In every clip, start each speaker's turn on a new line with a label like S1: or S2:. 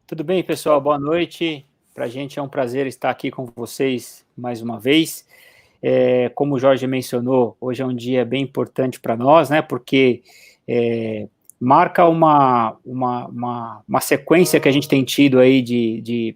S1: Tudo bem, pessoal? Boa noite. Para a gente é um prazer estar aqui com vocês mais uma vez. Como o Jorge mencionou, hoje é um dia bem importante para nós, né? Porque marca uma sequência que a gente tem tido aí de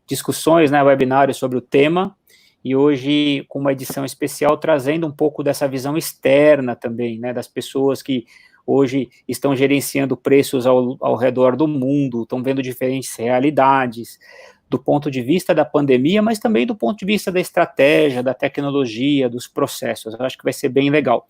S1: discussões, né, webinários sobre o tema, e hoje com uma edição especial trazendo um pouco dessa visão externa também, né, das pessoas que hoje estão gerenciando preços ao redor do mundo, estão vendo diferentes realidades, do ponto de vista da pandemia, mas também do ponto de vista da estratégia, da tecnologia, dos processos. Eu acho que vai ser bem legal.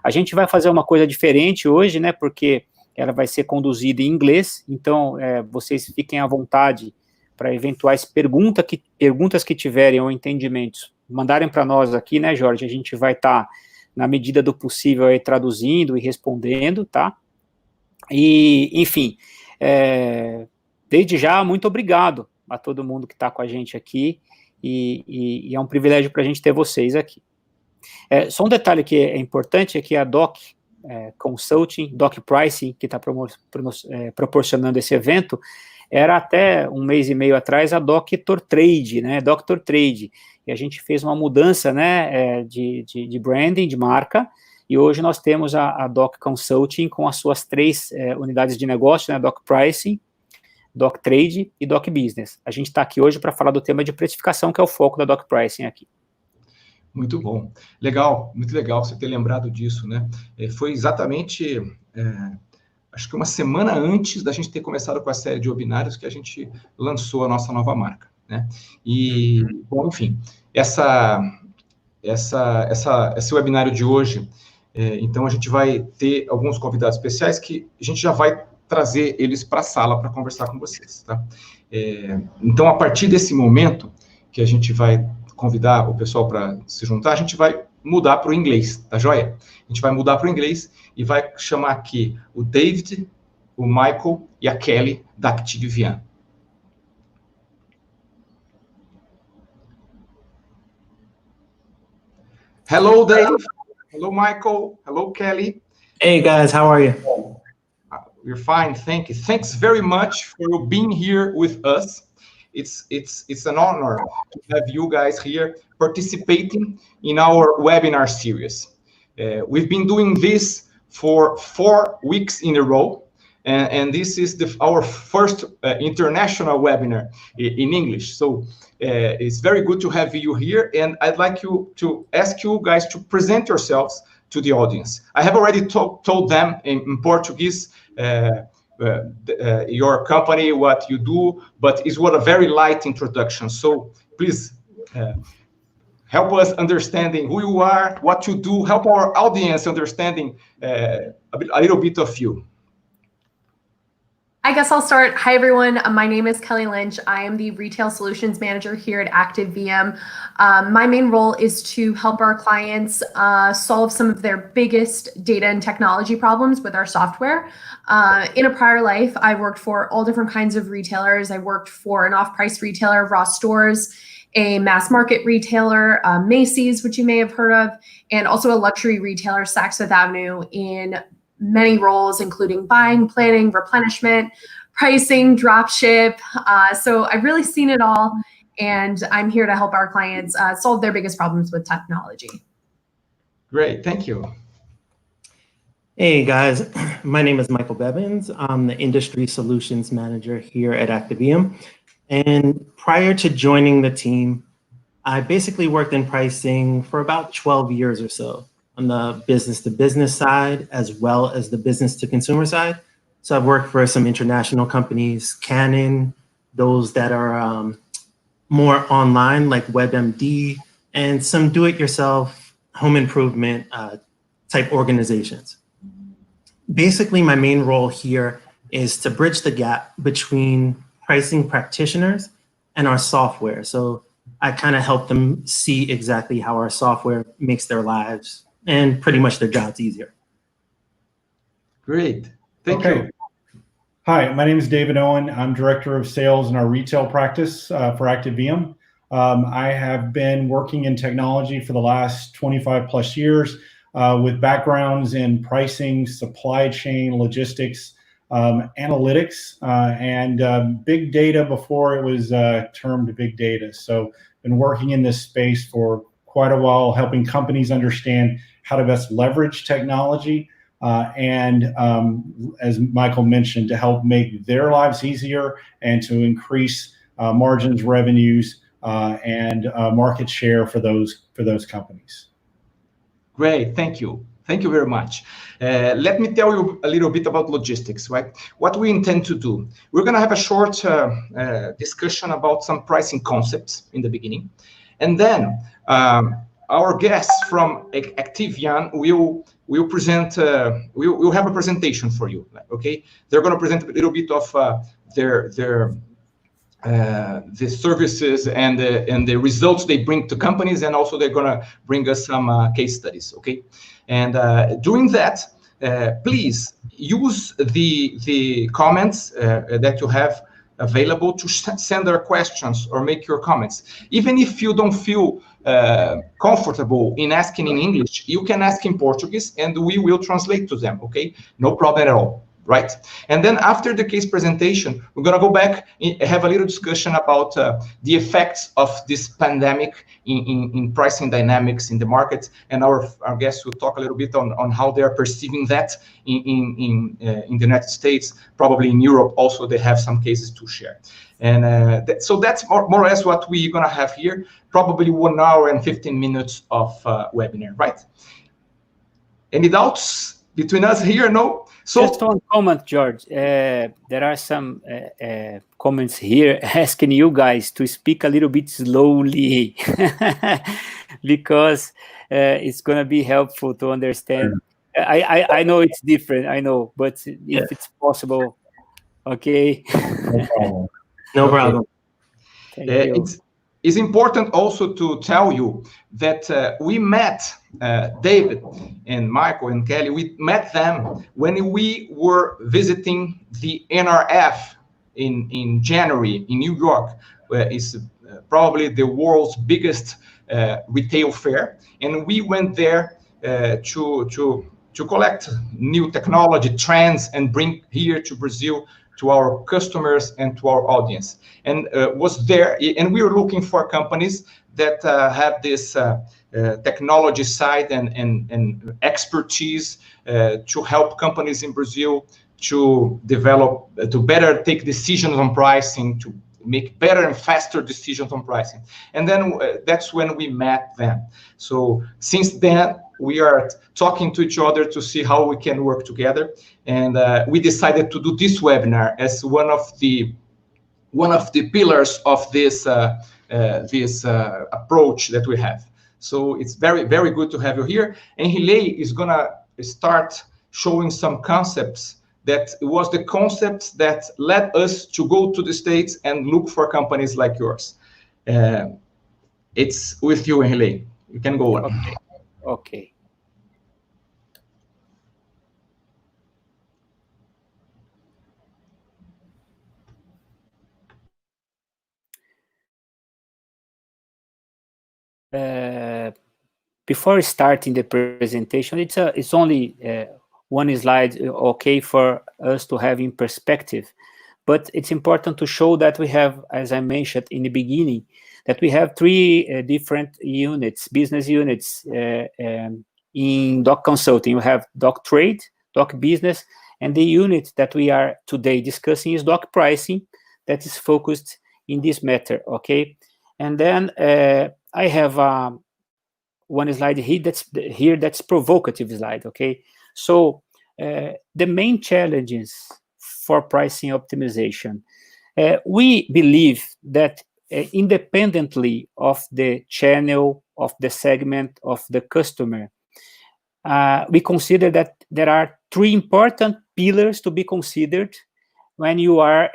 S1: A gente vai fazer uma coisa diferente hoje, né, porque ela vai ser conduzida em inglês, então vocês fiquem à vontade para eventuais perguntas que tiverem ou entendimentos, mandarem para nós aqui, né, Jorge? A gente vai estar, na medida do possível, aí, traduzindo e respondendo, tá? E, enfim, desde já, muito obrigado a todo mundo que está com a gente aqui, e é um privilégio para a gente ter vocês aqui. Só um detalhe que é importante é que a Doc Consulting, Doc Pricing, que está proporcionando esse evento, era até um mês e meio atrás a Dr. Trade, né, Dr. Trade, e a gente fez uma mudança, né, de branding, de marca, e hoje nós temos a Doc Consulting com as suas 3 unidades de negócio, né, Doc Pricing, Doc Trade e Doc Business. A gente está aqui hoje para falar do tema de precificação, que é o foco da Doc Pricing aqui.
S2: Muito bom. Legal, muito legal você ter lembrado disso, né? Foi exatamente, acho que uma semana antes da gente ter começado com a série de webinários que a gente lançou a nossa nova marca, né? E, bom, enfim, esse webinário de hoje, então a gente vai ter alguns convidados especiais que a gente já vai trazer eles para a sala para conversar com vocês, tá? Então, a partir desse momento que a gente vai convidar o pessoal para se juntar, a gente vai mudar para o inglês, tá joia? A gente vai mudar para o inglês e vai chamar aqui o David, o Michael e a Kelly da ActiveViam. Hello, Dave. Hello, Michael. Hello, Kelly.
S3: Hey, guys. How are you?
S2: We're fine, thank you. Thanks very much for being here with us. It's an honor to have you guys here participating in our webinar series. We've been doing this for 4 weeks in a row, and this is our first international webinar in English. So it's very good to have you here, and I'd like to ask you guys to present yourselves to the audience. I have already told them in Portuguese your company, what you do, but it's a very light introduction. So please help us understanding who you are, what you do, help our audience understanding a little bit of you.
S4: I guess I'll start. Hi, everyone. My name is Kelly Lynch. I am the Retail Solutions Manager here at ActiveViam. My main role is to help our clients solve some of their biggest data and technology problems with our software. In a prior life, I worked for all different kinds of retailers. I worked for an off-price retailer, Ross Stores, a mass market retailer, Macy's, which you may have heard of, and also a luxury retailer, Saks Fifth Avenue, in many roles, including buying, planning, replenishment, pricing, drop ship. So I've really seen it all, and I'm here to help our clients solve their biggest problems with technology.
S2: Great, thank you.
S3: Hey, guys. My name is Michael Bevans. I'm the Industry Solutions Manager here at ActiveViam. And prior to joining the team, I basically worked in pricing for about 12 years or so, on the business-to-business side, as well as the business-to-consumer side. So I've worked for some international companies, Canon, those that are more online, like WebMD, and some do-it-yourself home improvement type organizations. Basically, my main role here is to bridge the gap between pricing practitioners and our software. So I kind of help them see exactly how our software makes their lives and pretty much their jobs easier.
S2: Great, thank you.
S5: Hi, my name is David Owen. I'm Director of Sales in our retail practice for ActiveViam. I have been working in technology for the last 25 plus years with backgrounds in pricing, supply chain, logistics, analytics and big data before it was termed big data. So been working in this space for quite a while, helping companies understand how to best leverage technology and as Michael mentioned, to help make their lives easier and to increase margins, revenues, and market share for those companies.
S2: Great, thank you. Thank you very much. Let me tell you a little bit about logistics, right? What we intend to do. We're going to have a short discussion about some pricing concepts in the beginning. And then our guests from ActiveViam will present, we'll have a presentation for you, okay? They're going to present a little bit of the services and the results they bring to companies, and also they're going to bring us some case studies, okay? And during that, please use the comments that you have available to send their questions or make your comments. Even if you don't feel comfortable in asking in English, you can ask in Portuguese and we will translate to them, okay? No problem at all, right? And then after the case presentation, we're gonna go back and have a little discussion about the effects of this pandemic in pricing dynamics in the market, and our guests will talk a little bit on how they are perceiving that in the United States, probably in Europe also they have some cases to share. And so that's more or less what we're gonna have here, probably 1 hour and 15 minutes of webinar, right? Any doubts between us here? No? So,
S1: just one comment, George. There are some comments here asking you guys to speak a little bit slowly because it's going to be helpful to understand. I know it's different, I know, but if it's possible, okay.
S3: No problem. No problem.
S1: Thank you.
S2: It's important also to tell you that we met David and Michael and Kelly. We met them when we were visiting the NRF in January in New York, where it's probably the world's biggest retail fair. And we went there to collect new technology trends and bring here to Brazil to our customers and to our audience, and was there, and we were looking for companies that have this technology side and expertise to help companies in Brazil to develop, to better take decisions on pricing, to make better and faster decisions on pricing. And then that's when we met them. So since then, we are talking to each other to see how we can work together. And we decided to do this webinar as one of the pillars of this approach that we have. So it's very, very good to have you here. And Hilei is gonna start showing some concepts that was the concepts that led us to go to the States and look for companies like yours. It's with you, Hilei. You can go on.
S1: Okay. Before starting the presentation, it's only one slide, okay, for us to have in perspective. But it's important to show that we have, as I mentioned in the beginning, that we have 3 different units, business units in Doc Consulting. We have Doc Trade, Doc Business, and the unit that we are today discussing is Doc Pricing, that is focused in this matter, okay? And then I have one slide here that's provocative slide, okay? So the main challenges for pricing optimization, we believe that independently of the channel, of the segment, of the customer, we consider that there are 3 important pillars to be considered when you are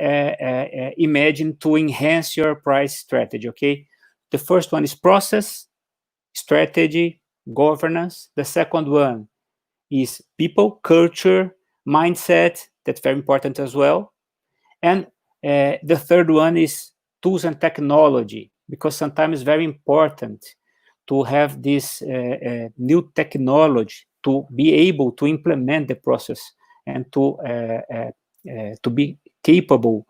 S1: imagine to enhance your price strategy, okay? The first one is process, strategy, governance. The second one is people, culture, mindset. That's very important as well. And the third one is tools and technology, because sometimes it's very important to have this new technology to be able to implement the process and to to be capable,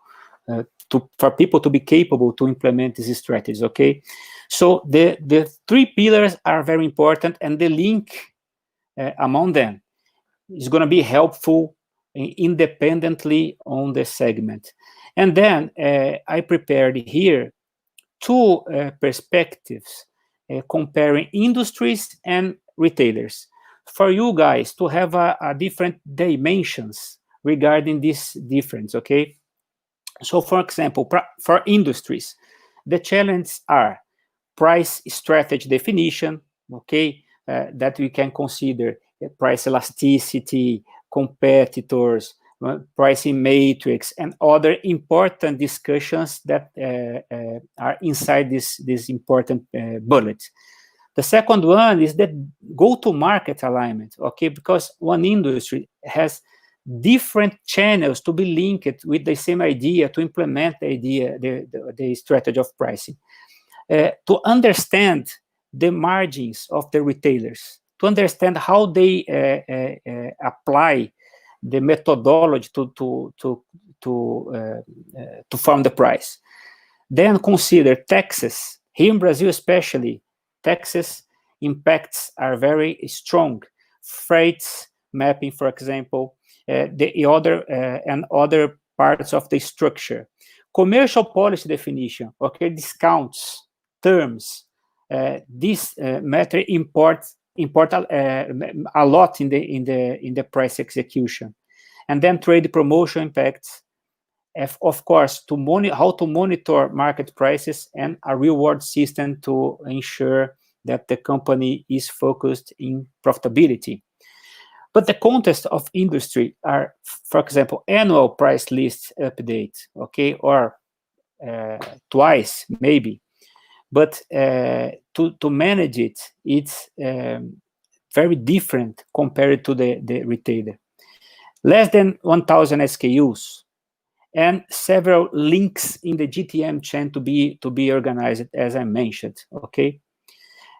S1: for people to be capable to implement these strategies, okay? So the 3 pillars are very important, and the link among them is going to be helpful independently on the segment. And then I prepared here 2 perspectives comparing industries and retailers for you guys to have a different dimensions regarding this difference, okay? So, for example, for industries, the challenges are price strategy definition, okay, that we can consider price elasticity, competitors, pricing matrix, and other important discussions that are inside this important bullet. The second one is the go-to-market alignment, okay, because one industry has different channels to be linked with the same idea to implement the idea, the strategy of pricing. To understand the margins of the retailers, to understand how they apply the methodology to form the price. Then consider taxes. Here in Brazil especially, taxes impacts are very strong. Freights, mapping, for example, the other parts of the structure. Commercial policy definition, okay, discounts, terms. This matter import a lot in the price execution. And then trade promotion impacts, of course, how to monitor market prices and a reward system to ensure that the company is focused in profitability. But the context of industry are, for example, annual price list update, okay, or twice maybe. But to manage it, it's very different compared to the retailer. Less than 1,000 SKUs and several links in the GTM chain to be organized, as I mentioned, okay?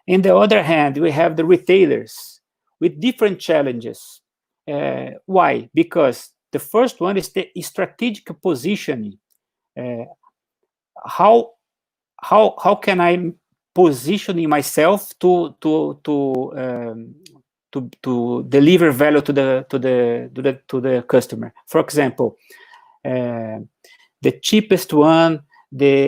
S1: On the other hand, we have the retailers with different challenges. Why? Because the first one is the strategic positioning. How can I positioning myself to deliver value to the customer? For example, the cheapest one, the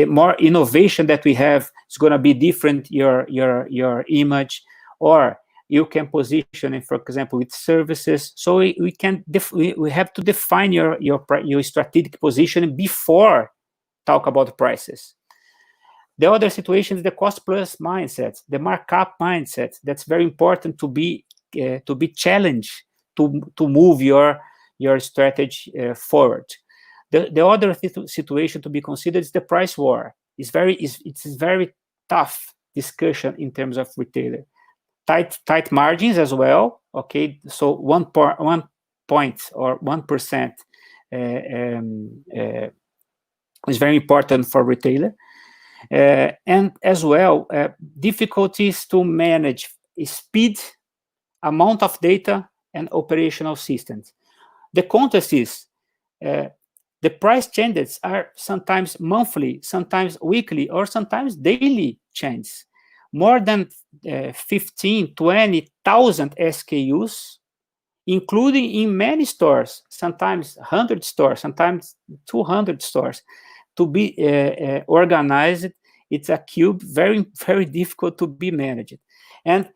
S1: more innovation that we have is going to be different your image, or you can position it, for example, with services. So we have to define your strategic position before talk about prices. The other situation is the cost plus mindset, the markup mindset. That's very important to be challenged to move your strategy forward. The other situation to be considered is the price war. It's very tough discussion in terms of retailer. Tight margins as well. Okay, so 1 point or 1% is very important for retailer, and as well difficulties to manage speed, amount of data, and operational systems. The context is the price changes are sometimes monthly, sometimes weekly, or sometimes daily changes. More than 15, 20,000 SKUs, including in many stores, sometimes 100 stores, sometimes 200 stores. To be organized, it's a cube, very, very difficult to be managed. And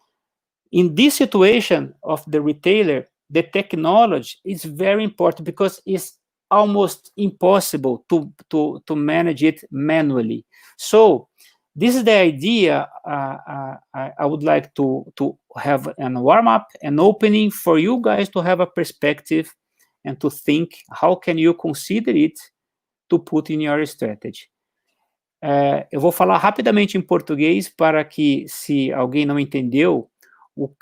S1: in this situation of the retailer, the technology is very important because it's almost impossible to manage it manually. So this is the idea I would like to have a warm-up, an opening for you guys to have a perspective and to think how can you consider it to put in your strategy. Eu vou falar rapidamente em português para que, se alguém não entendeu,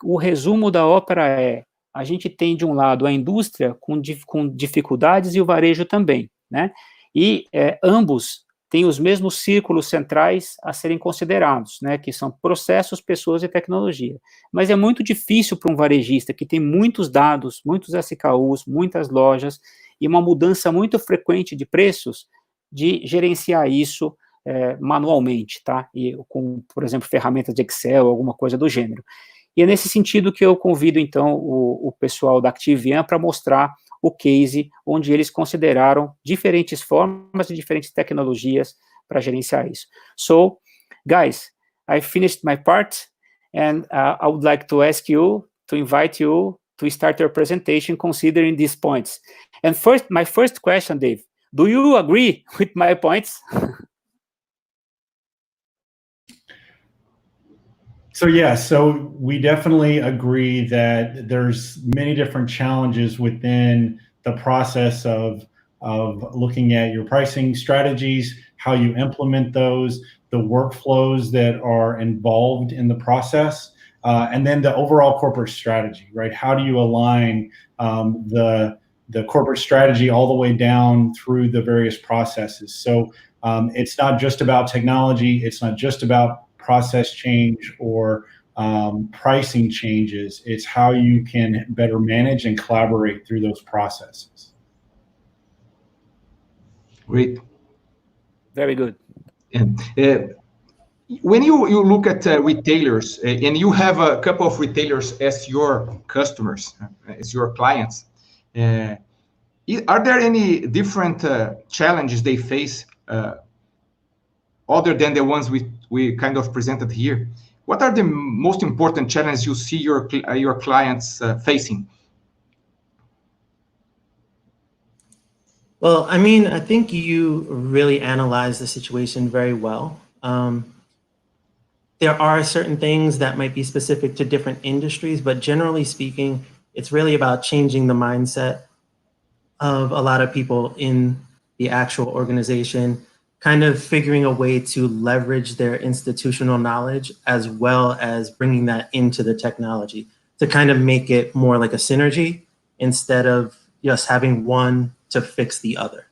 S1: o resumo da ópera é: a gente tem de um lado a indústria com dificuldades e o varejo também, né? E ambos tem os mesmos círculos centrais a serem considerados, né, que são processos, pessoas e tecnologia. Mas é muito difícil para um varejista que tem muitos dados, muitos SKUs, muitas lojas, e uma mudança muito frequente de preços, de gerenciar isso manualmente, tá? E com, por exemplo, ferramentas de Excel, alguma coisa do gênero. E é nesse sentido que eu convido, então, o pessoal da ActiveViam para mostrar o case onde eles consideraram diferentes formas e diferentes tecnologias para gerenciar isso. So, guys, I finished my part, and I would like to ask you, to invite you to start your presentation considering these points. And first, my first question, Dave, do you agree with my points?
S5: So yeah, so we definitely agree that there's many different challenges within the process of looking at your pricing strategies, how you implement those, the workflows that are involved in the process, and then the overall corporate strategy, right? How do you align the corporate strategy all the way down through the various processes? So it's not just about technology, it's not just about process change or pricing changes. It's how you can better manage and collaborate through those processes.
S2: Great.
S1: Very good.
S2: And when you look at retailers, and you have a couple of retailers as your customers, as your clients, are there any different challenges they face other than the ones we kind of presented here? What are the most important challenges you see your clients facing?
S3: Well, I mean, I think you really analyze the situation very well. There are certain things that might be specific to different industries, but generally speaking, it's really about changing the mindset of a lot of people in the actual organization, kind of figuring a way to leverage their institutional knowledge as well as bringing that into the technology to kind of make it more like a synergy instead of just having one to fix the other.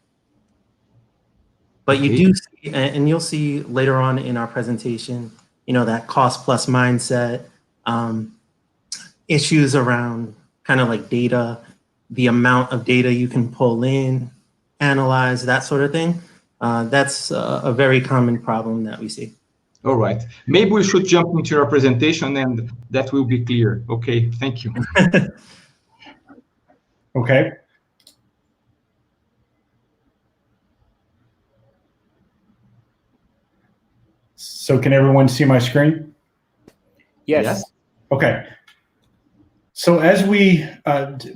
S3: But you do see, and you'll see later on in our presentation, you know, that cost plus mindset, issues around kind of like data, the amount of data you can pull in, analyze, that sort of thing. That's a very common problem that we see.
S2: All right. Maybe we should jump into your presentation and that will be clear. Okay, thank you.
S5: Okay. So can everyone see my screen?
S1: Yes.
S5: Okay. So as we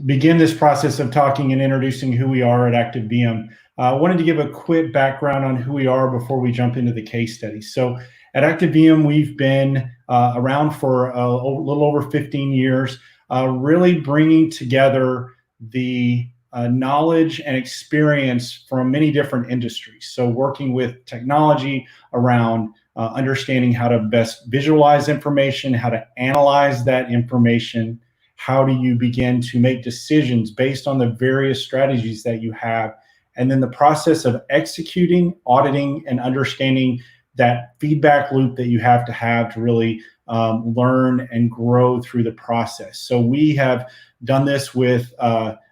S5: begin this process of talking and introducing who we are at ActiveViam, I wanted to give a quick background on who we are before we jump into the case study. So at ActiveViam, we've been around for a little over 15 years, really bringing together the knowledge and experience from many different industries. So working with technology around understanding how to best visualize information, how to analyze that information, how do you begin to make decisions based on the various strategies that you have, and then the process of executing, auditing, and understanding that feedback loop that you have to really learn and grow through the process. So we have done this with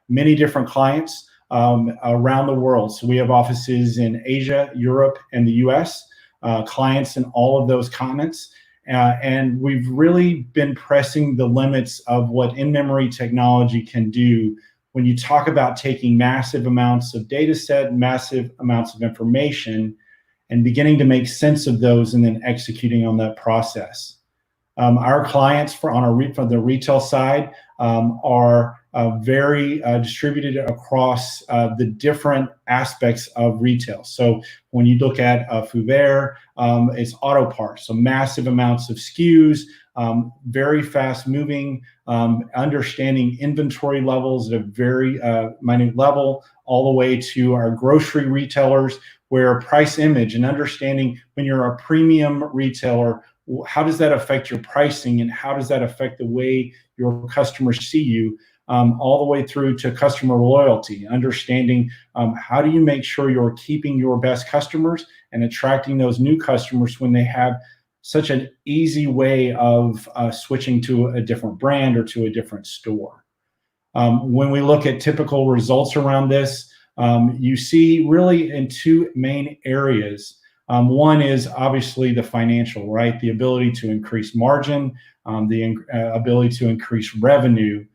S5: many different clients around the world. So we have offices in Asia, Europe, and the US, clients in all of those continents. And we've really been pressing the limits of what in-memory technology can do when you talk about taking massive amounts of data set, massive amounts of information, and beginning to make sense of those and then executing on that process. Our clients from the retail side are very distributed across the different aspects of retail. So when you look at Fouvert, it's auto parts, so massive amounts of SKUs, very fast moving, understanding inventory levels at a very minute level, all the way to our grocery retailers, where price image and understanding when you're a premium retailer, how does that affect your pricing and how does that affect the way your customers see you? all the way through to customer loyalty, understanding how do you make sure you're keeping your best customers and attracting those new customers when they have such an easy way of switching to a different brand or to a different store. When we look at typical results around this, you see really in two main areas. One is obviously the financial, right? The ability to increase margin, the ability to increase revenue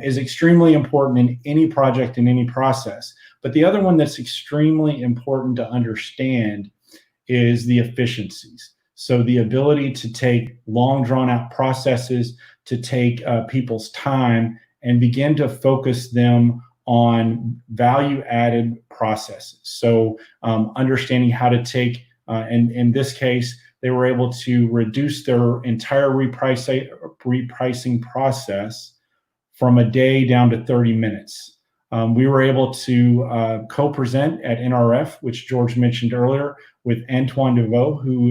S5: is extremely important in any project, in any process. But the other one that's extremely important to understand is the efficiencies. So the ability to take long drawn out processes, to take people's time and begin to focus them on value added processes. So understanding how to take, and in this case, they were able to reduce their entire repricing process from a day down to 30 minutes. We were able to co-present at NRF, which George mentioned earlier, with Antoine Deveau, who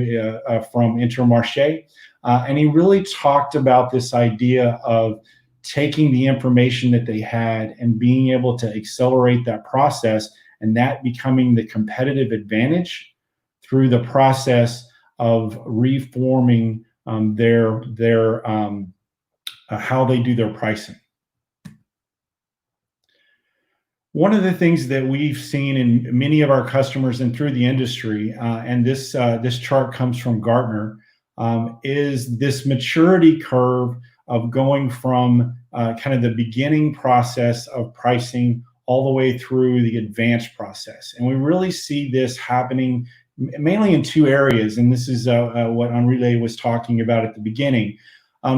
S5: from Intermarché, and he really talked about this idea of taking the information that they had and being able to accelerate that process, and that becoming the competitive advantage through the process of reforming their how they do their pricing. One of the things that we've seen in many of our customers and through the industry, and this chart comes from Gartner, is this maturity curve of going from kind of the beginning process of pricing all the way through the advanced process. And we really see this happening mainly in two areas, and this is what Enrile was talking about at the beginning.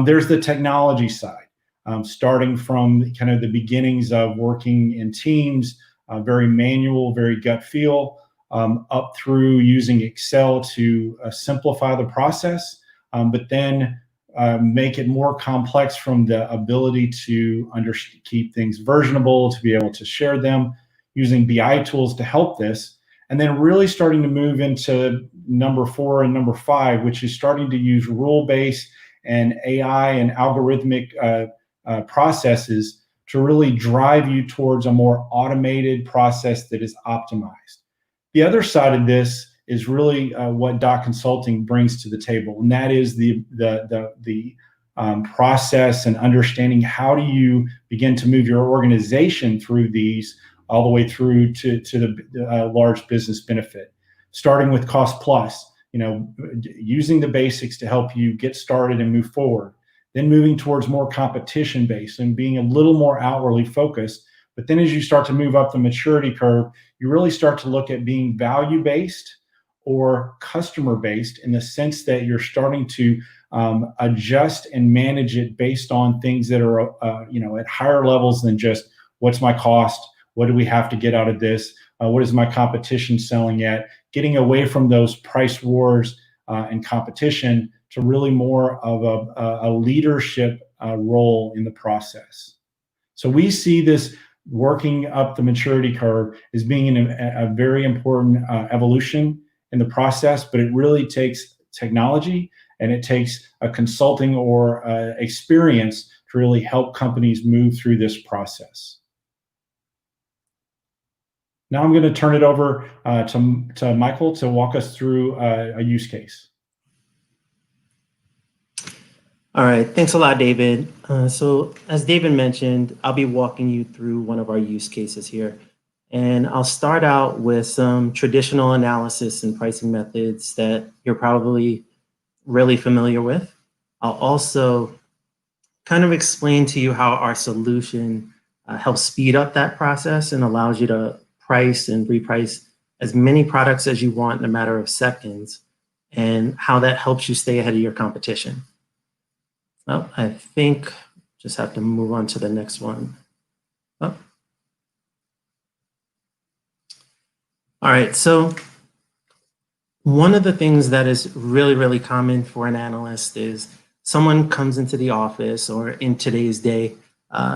S5: There's the technology side. Starting from kind of the beginnings of working in teams, very manual, very gut feel, up through using Excel to simplify the process, but then make it more complex from the ability to keep things versionable, to be able to share them, using BI tools to help this, and then really starting to move into number 4 and number 5, which is starting to use rule-based and AI and algorithmic processes to really drive you towards a more automated process that is optimized. The other side of this is really what Dot Consulting brings to the table, and that is the process and understanding how do you begin to move your organization through these all the way through to the large business benefit, starting with cost plus, using the basics to help you get started and move forward. Then moving towards more competition-based and being a little more outwardly focused. But then as you start to move up the maturity curve, you really start to look at being value-based or customer-based in the sense that you're starting to adjust and manage it based on things that are at higher levels than just what's my cost, what do we have to get out of this, what is my competition selling at, getting away from those price wars and competition to really more of a leadership role in the process. So we see this working up the maturity curve as being a very important evolution in the process, but it really takes technology and it takes a consulting or experience to really help companies move through this process. Now I'm going to turn it over to Michael to walk us through a use case.
S3: All right, thanks a lot, David. So as David mentioned, I'll be walking you through one of our use cases here. And I'll start out with some traditional analysis and pricing methods that you're probably really familiar with. I'll also kind of explain to you how our solution helps speed up that process and allows you to price and reprice as many products as you want in a matter of seconds, and how that helps you stay ahead of your competition. Well, I think just have to move on to the next one. Oh. All right, so one of the things that is really, really common for an analyst is someone comes into the office or in today's day,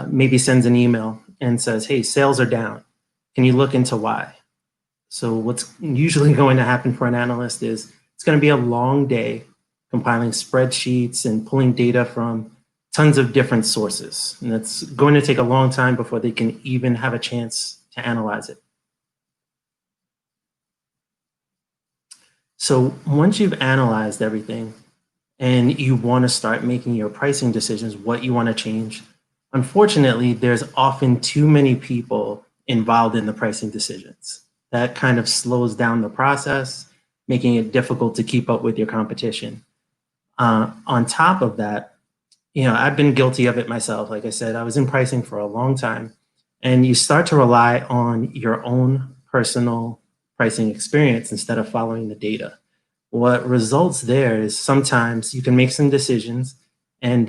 S3: maybe sends an email and says, hey, sales are down. Can you look into why? So what's usually going to happen for an analyst is it's going to be a long day compiling spreadsheets and pulling data from tons of different sources, and it's going to take a long time before they can even have a chance to analyze it. So once you've analyzed everything and you want to start making your pricing decisions, what you want to change, unfortunately, there's often too many people involved in the pricing decisions. That kind of slows down the process, making it difficult to keep up with your competition. On top of that, I've been guilty of it myself. Like I said, I was in pricing for a long time, and you start to rely on your own personal pricing experience instead of following the data. What results there is sometimes you can make some decisions and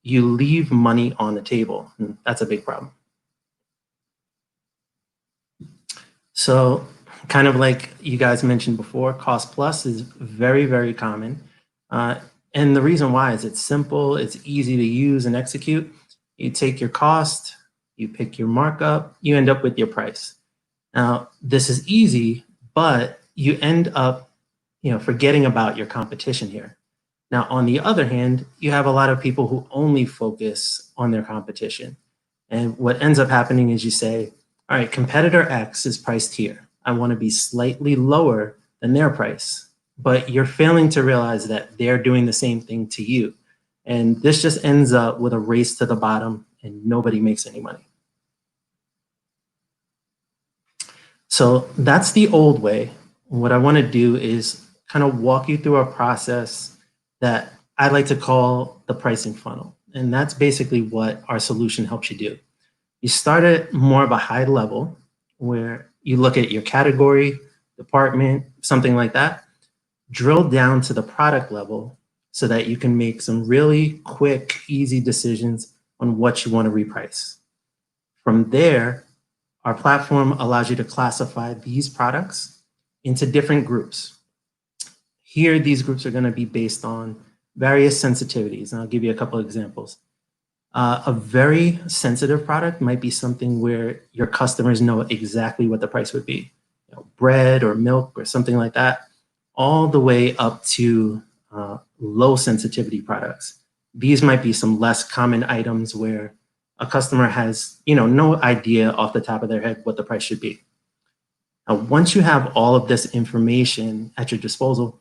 S3: you leave money on the table. And that's a big problem. So kind of like you guys mentioned before, cost plus is very, very common. And the reason why is it's simple, it's easy to use and execute. You take your cost, you pick your markup, you end up with your price. Now, this is easy, but you end up, forgetting about your competition here. Now, on the other hand, you have a lot of people who only focus on their competition. And what ends up happening is you say, all right, competitor X is priced here. I want to be slightly lower than their price. But you're failing to realize that they're doing the same thing to you. And this just ends up with a race to the bottom and nobody makes any money. So that's the old way. What I want to do is kind of walk you through a process that I like to call the pricing funnel. And that's basically what our solution helps you do. You start at more of a high level where you look at your category, department, something like that. Drill down to the product level so that you can make some really quick, easy decisions on what you want to reprice. From there, our platform allows you to classify these products into different groups. Here, these groups are going to be based on various sensitivities, and I'll give you a couple of examples. A very sensitive product might be something where your customers know exactly what the price would be. Bread or milk or something like that, all the way up to low sensitivity products. These might be some less common items where a customer has no idea off the top of their head what the price should be. Now, once you have all of this information at your disposal,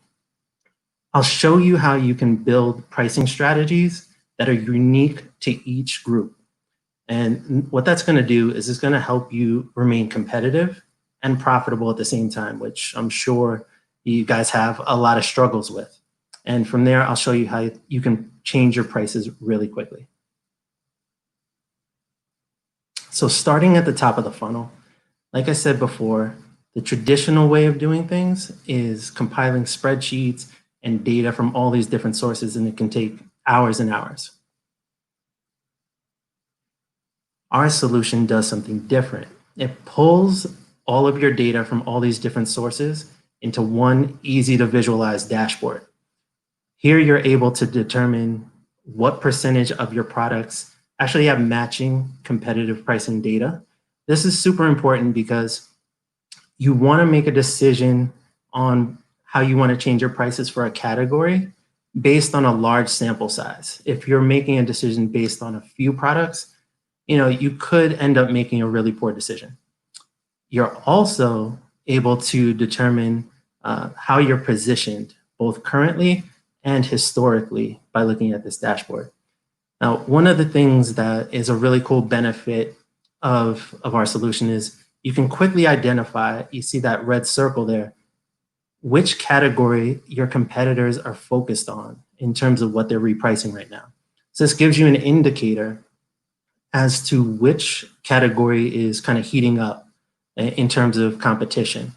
S3: I'll show you how you can build pricing strategies that are unique to each group. And what that's going to do is it's going to help you remain competitive and profitable at the same time, which I'm sure you guys have a lot of struggles with. And from there, I'll show you how you can change your prices really quickly. So starting at the top of the funnel, like I said before, the traditional way of doing things is compiling spreadsheets and data from all these different sources, and it can take hours and hours. Our solution does something different. It pulls all of your data from all these different sources into one easy to visualize dashboard. Here you're able to determine what percentage of your products actually have matching competitive pricing data. This is super important because you want to make a decision on how you want to change your prices for a category based on a large sample size. If you're making a decision based on a few products, you could end up making a really poor decision. You're also able to determine how you're positioned, both currently and historically, by looking at this dashboard. Now, one of the things that is a really cool benefit of our solution is you can quickly identify, you see that red circle there, which category your competitors are focused on in terms of what they're repricing right now. So this gives you an indicator as to which category is kind of heating up in terms of competition.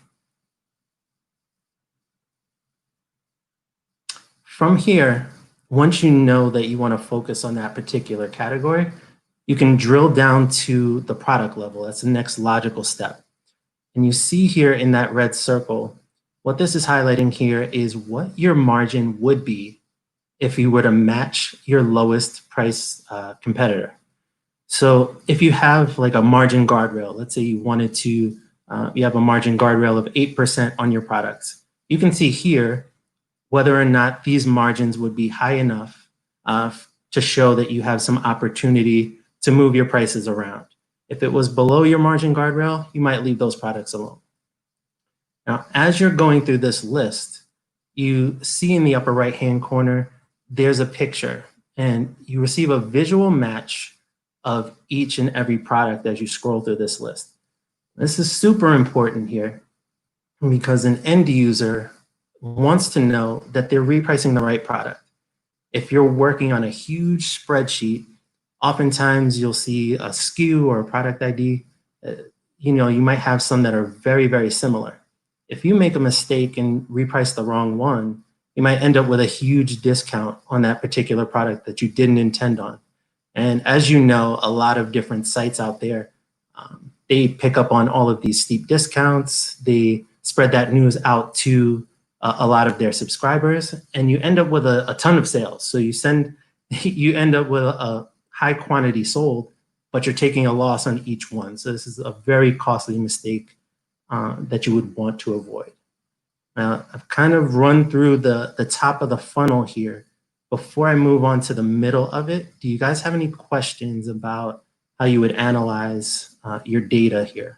S3: From here, once you know that you want to focus on that particular category, you can drill down to the product level. That's the next logical step. And you see here in that red circle, what this is highlighting here is what your margin would be if you were to match your lowest price competitor. So if you have like a margin guardrail, let's say you wanted to, you have a margin guardrail of 8% on your products. You can see here whether or not these margins would be high enough to show that you have some opportunity to move your prices around. If it was below your margin guardrail, you might leave those products alone. Now, as you're going through this list, you see in the upper right-hand corner, there's a picture, and you receive a visual match of each and every product as you scroll through this list. This is super important here because an end user wants to know that they're repricing the right product. If you're working on a huge spreadsheet, oftentimes you'll see a SKU or a product ID. You might have some that are very, very similar. If you make a mistake and reprice the wrong one, you might end up with a huge discount on that particular product that you didn't intend on. And as you know, a lot of different sites out there, they pick up on all of these steep discounts. They spread that news out to a lot of their subscribers, and you end up with a ton of sales. So you end up with a high quantity sold, but you're taking a loss on each one. So this is a very costly mistake that you would want to avoid. Now, I've kind of run through the top of the funnel here. Before I move on to the middle of it, do you guys have any questions about how you would analyze your data here?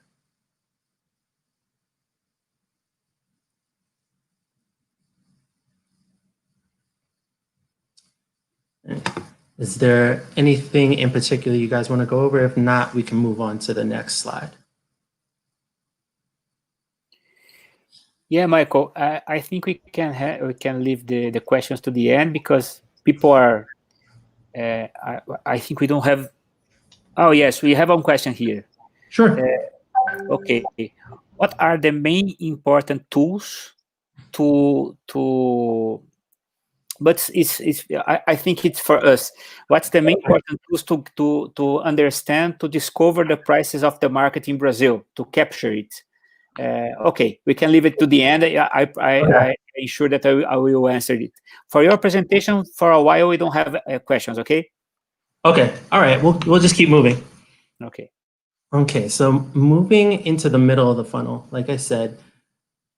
S3: Is there anything in particular you guys want to go over? If not, we can move on to the next slide.
S1: Yeah, Michael, I think we can leave the questions to the end because people are, I think we don't have, oh yes, we have one question here.
S3: Sure.
S1: Okay, what are the main important tools but I think it's for us. What's the main important tools to understand, to discover the prices of the market in Brazil, to capture it? Okay, we can leave it to the end. I'm sure that I will answer it. For your presentation, for a while, we don't have questions, okay?
S3: Okay, all right, we'll just keep moving.
S1: Okay.
S3: Okay, so moving into the middle of the funnel, like I said,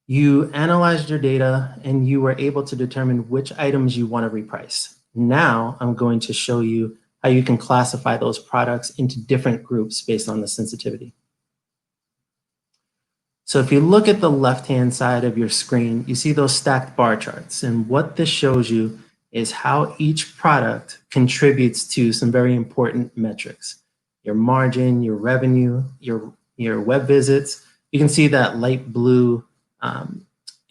S3: you analyzed your data and you were able to determine which items you want to reprice. Now I'm going to show you how you can classify those products into different groups based on the sensitivity. So if you look at the left-hand side of your screen, you see those stacked bar charts. And what this shows you is how each product contributes to some very important metrics. Your margin, your revenue, your web visits. You can see that light blue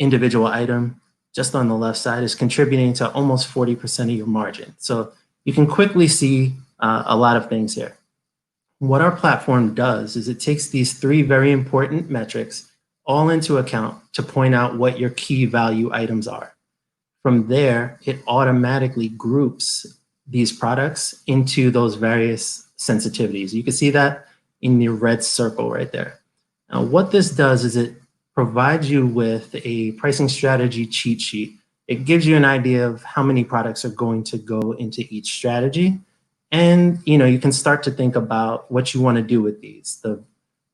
S3: individual item just on the left side is contributing to almost 40% of your margin. So you can quickly see a lot of things here. What our platform does is it takes these three very important metrics all into account to point out what your key value items are. From there, it automatically groups these products into those various sensitivities. You can see that in the red circle right there. Now, what this does is it provides you with a pricing strategy cheat sheet. It gives you an idea of how many products are going to go into each strategy. And you can start to think about what you want to do with these. The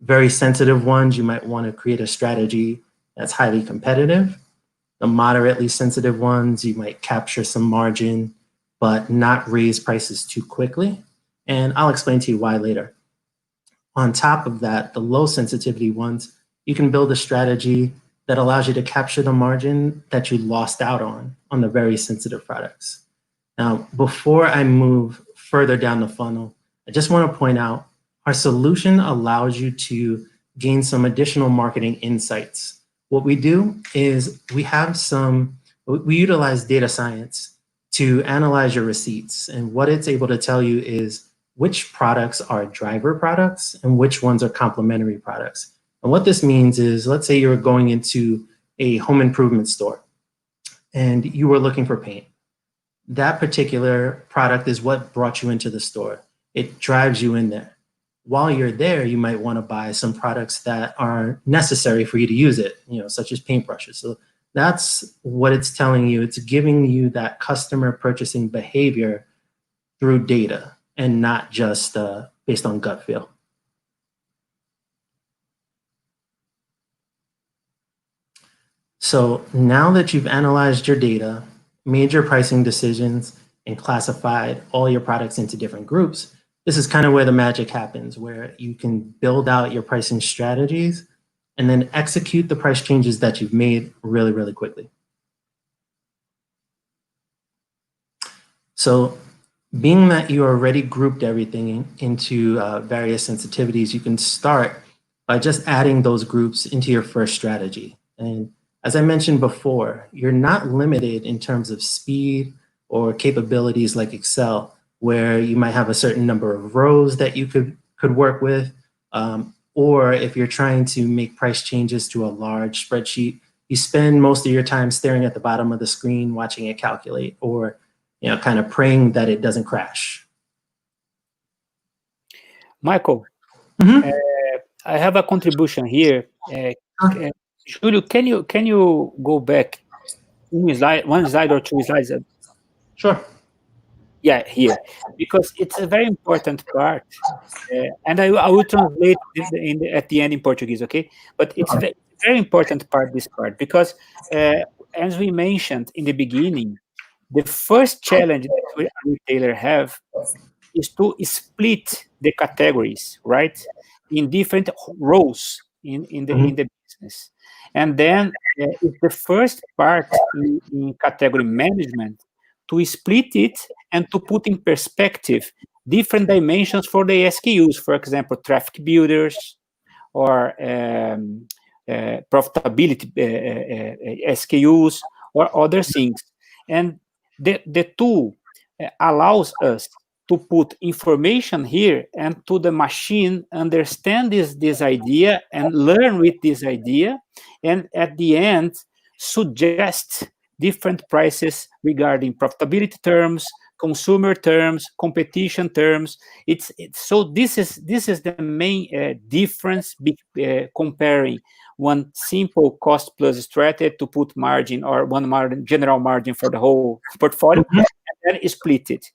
S3: very sensitive ones, you might want to create a strategy that's highly competitive. The moderately sensitive ones, you might capture some margin, but not raise prices too quickly. And I'll explain to you why later. On top of that, the low sensitivity ones, you can build a strategy that allows you to capture the margin that you lost out on the very sensitive products. Now, before I move further down the funnel, I just want to point out our solution allows you to gain some additional marketing insights. What we do is we utilize data science to analyze your receipts. And what it's able to tell you is which products are driver products and which ones are complementary products. And what this means is, let's say you're going into a home improvement store and you were looking for paint. That particular product is what brought you into the store. It drives you in there. While you're there, you might want to buy some products that are necessary for you to use it, such as paintbrushes. So that's what it's telling you. It's giving you that customer purchasing behavior through data and not just based on gut feel. So now that you've analyzed your data, made your pricing decisions, and classified all your products into different groups, this is kind of where the magic happens, where you can build out your pricing strategies and then execute the price changes that you've made really, really quickly. So being that you already grouped everything into various sensitivities, you can start by just adding those groups into your first strategy. And as I mentioned before, you're not limited in terms of speed or capabilities like Excel, where you might have a certain number of rows that you could work with, or if you're trying to make price changes to a large spreadsheet, you spend most of your time staring at the bottom of the screen, watching it calculate, or kind of praying that it doesn't crash.
S1: Michael, I have a contribution here. Julio, can you go back one slide or two slides?
S3: Sure.
S1: Yeah, here, because it's a very important part, and I will translate at the end in Portuguese, okay? But it's a very important part, this part, because as we mentioned in the beginning, the first challenge that a retailer have is to split the categories, right, in different roles in the business. And then it's the first part in category management to split it and to put in perspective different dimensions for the SKUs, for example, traffic builders or profitability SKUs or other things. And the tool allows us to put information here and to the machine understand this idea and learn with this idea, and at the end suggest different prices regarding profitability terms, consumer terms, competition terms. So this is the main difference comparing one simple cost plus strategy to put margin or one general margin for the whole portfolio, and then split it.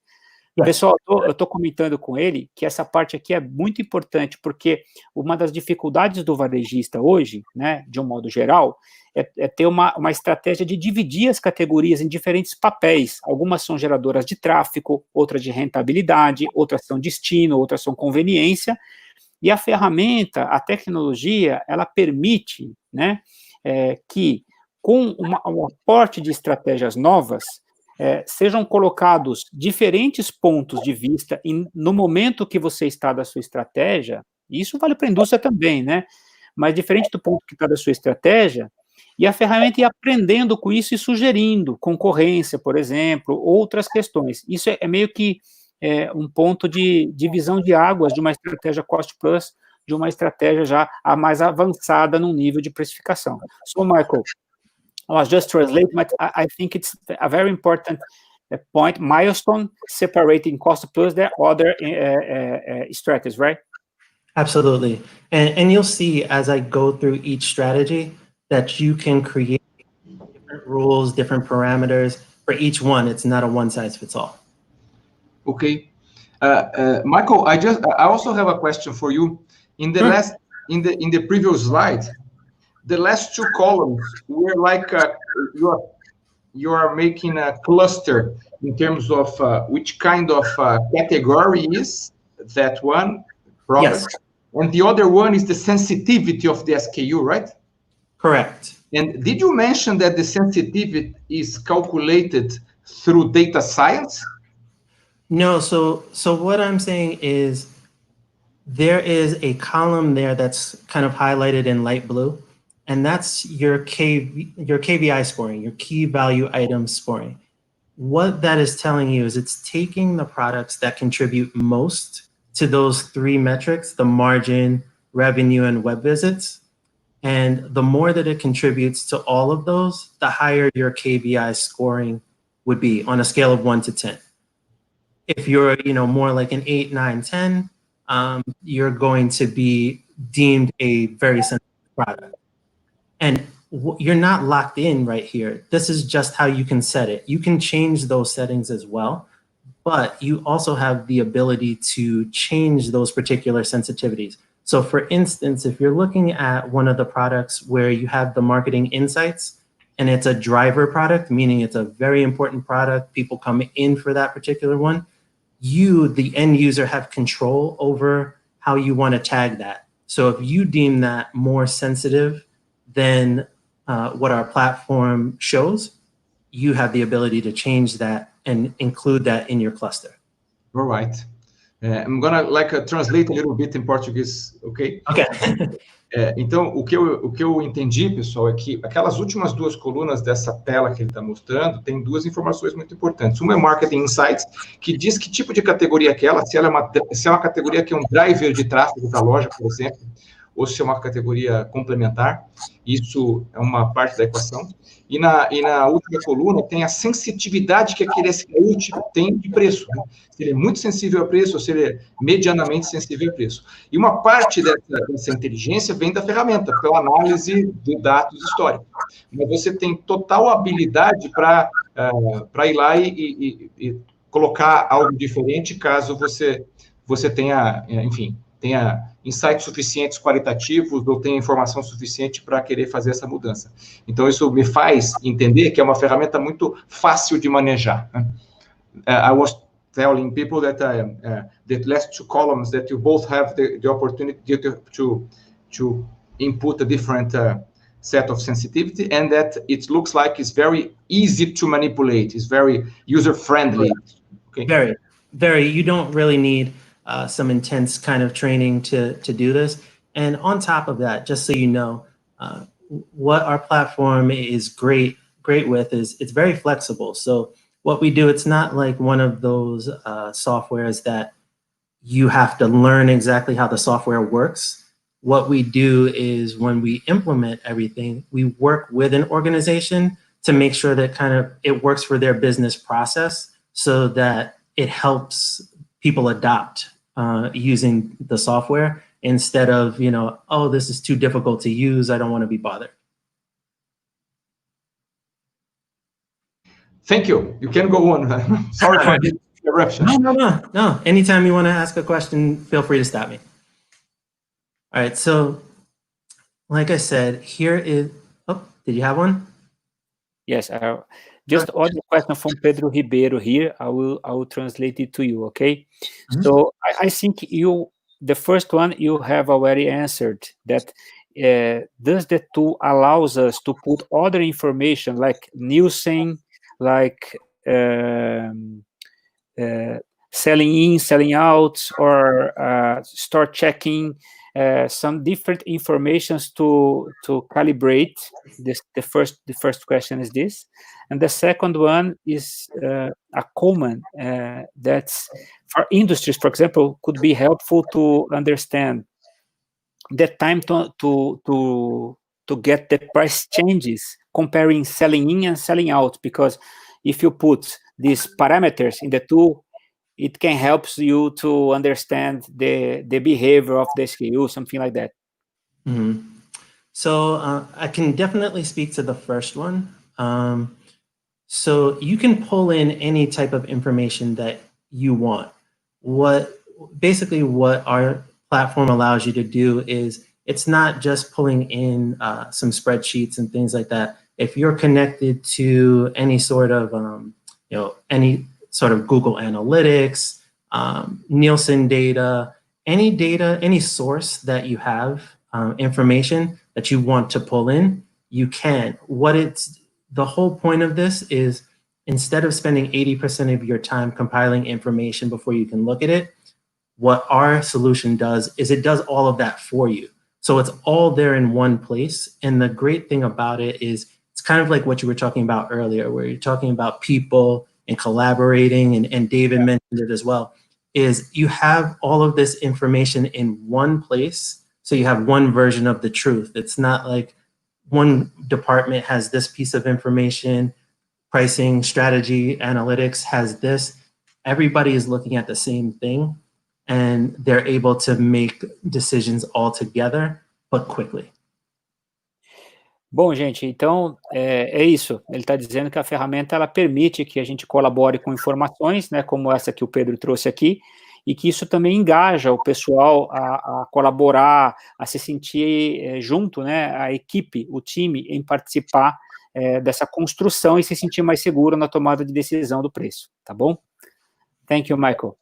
S1: Pessoal, eu estou comentando com ele que essa parte aqui é muito importante, porque uma das dificuldades do varejista hoje, né, de um modo geral, é ter uma estratégia de dividir as categorias em diferentes papéis. Algumas são geradoras de tráfego, outras de rentabilidade, outras são destino, outras são conveniência, e a ferramenta, a tecnologia, ela permite, né, que com um aporte de estratégias novas, sejam colocados diferentes pontos de vista no momento que você está da sua estratégia, e isso vale para a indústria também, né? Mas diferente do ponto que está da sua estratégia, e a ferramenta ir aprendendo com isso e sugerindo concorrência, por exemplo, outras questões. Isso é meio que um ponto de divisão de águas de uma estratégia cost plus, de uma estratégia já mais avançada num nível de precificação. So, Michael, I was just translating, but I think it's a very important point, milestone, separating cost plus the other strategies, right?
S3: Absolutely. And you'll see as I go through each strategy that you can create different rules, different parameters for each one. It's not a one size fits all.
S2: Okay. Michael, I also have a question for you. In the in the previous slide, the last two columns were like you are making a cluster in terms of which kind of category is that one product,
S3: yes.
S2: And the other one is the sensitivity of the SKU, right?
S3: Correct.
S2: And did you mention that the sensitivity is calculated through data science?
S3: No, so what I'm saying is there is a column there that's kind of highlighted in light blue, and that's your KVI scoring, your key value item scoring. What that is telling you is it's taking the products that contribute most to those three metrics, the margin, revenue, and web visits. And the more that it contributes to all of those, the higher your KVI scoring would be on a scale of 1 to 10. If you're, more like an 8, 9, 10, you're going to be deemed a very sensitive product. And you're not locked in right here. This is just how you can set it. You can change those settings as well, but you also have the ability to change those particular sensitivities. So for instance, if you're looking at one of the products where you have the marketing insights, and it's a driver product, meaning it's a very important product, people come in for that particular one, you, the end user, have control over how you want to tag that. So if you deem that more sensitive than what our platform shows, you have the ability to change that and include that in your cluster.
S2: All right. I'm gonna translate a little bit in Portuguese, okay?
S3: Okay.
S2: Então, o que eu entendi, pessoal, é que aquelas últimas duas colunas dessa tela que ele está mostrando tem duas informações muito importantes. Uma é Marketing Insights, que diz que tipo de categoria é aquela, se é uma categoria que é um driver de tráfego para a loja, por exemplo, ou se é uma categoria complementar. Isso é uma parte da equação. E na última coluna tem a sensitividade que aquele SKU tem de preço, né? Se ele é muito sensível a preço ou se ele é medianamente sensível a preço. E uma parte dessa inteligência vem da ferramenta, pela análise de dados históricos. Mas você tem total habilidade para ir lá e colocar algo diferente caso você tenha, enfim, tenha insights suficientes qualitativos ou tenha informação suficiente para querer fazer essa mudança. Então, isso me faz entender que é uma ferramenta muito fácil de manejar, né? I was telling people that the last two columns that you both have the opportunity to input a different set of sensitivity, and that it looks like it's very easy to manipulate. It's very user-friendly. Okay.
S3: Very, very. You don't really need some intense kind of training to do this. And on top of that, just so you know, what our platform is great with is it's very flexible. So what we do, it's not like one of those softwares that you have to learn exactly how the software works. What we do is when we implement everything, we work with an organization to make sure that kind of it works for their business process so that it helps people adopt using the software instead of, oh, this is too difficult to use, I don't want to be bothered.
S2: Thank you. You can go on. Sorry for the interruption.
S3: No. Anytime you want to ask a question, feel free to stop me. All right, so like I said, here is, did you have one?
S1: Yes, just other question from Pedro Ribeiro here. I will translate it to you, okay? Mm-hmm. So I think the first one you have already answered, that does the tool allows us to put other information like Nielsen, like selling in, selling out, or store checking, some different informations to calibrate. The first question is this, and the second one is a common that's for industries, for example, could be helpful to understand the time to get the price changes comparing selling in and selling out, because if you put these parameters in the tool, it can help you to understand the behavior of the SKU, something like that.
S3: Mm-hmm. So I can definitely speak to the first one. So you can pull in any type of information that you want. What our platform allows you to do is it's not just pulling in some spreadsheets and things like that. If you're connected to any sort of Google Analytics, Nielsen data, any source that you have information that you want to pull in, you can. The whole point of this is instead of spending 80% of your time compiling information before you can look at it, what our solution does is it does all of that for you. So it's all there in one place. And the great thing about it is it's kind of like what you were talking about earlier, where you're talking about people and collaborating, and David mentioned it as well, is you have all of this information in one place. So you have one version of the truth. It's not like one department has this piece of information, pricing, strategy, analytics has this. Everybody is looking at the same thing, and they're able to make decisions all together, but quickly.
S1: Bom, gente, então é isso. Ele está dizendo que a ferramenta ela permite que a gente colabore com informações, né, como essa que o Pedro trouxe aqui, e que isso também engaja o pessoal a colaborar, a se sentir junto, né, a equipe, o time, em participar dessa construção e se sentir mais seguro na tomada de decisão do preço, tá bom? Thank you, Michael.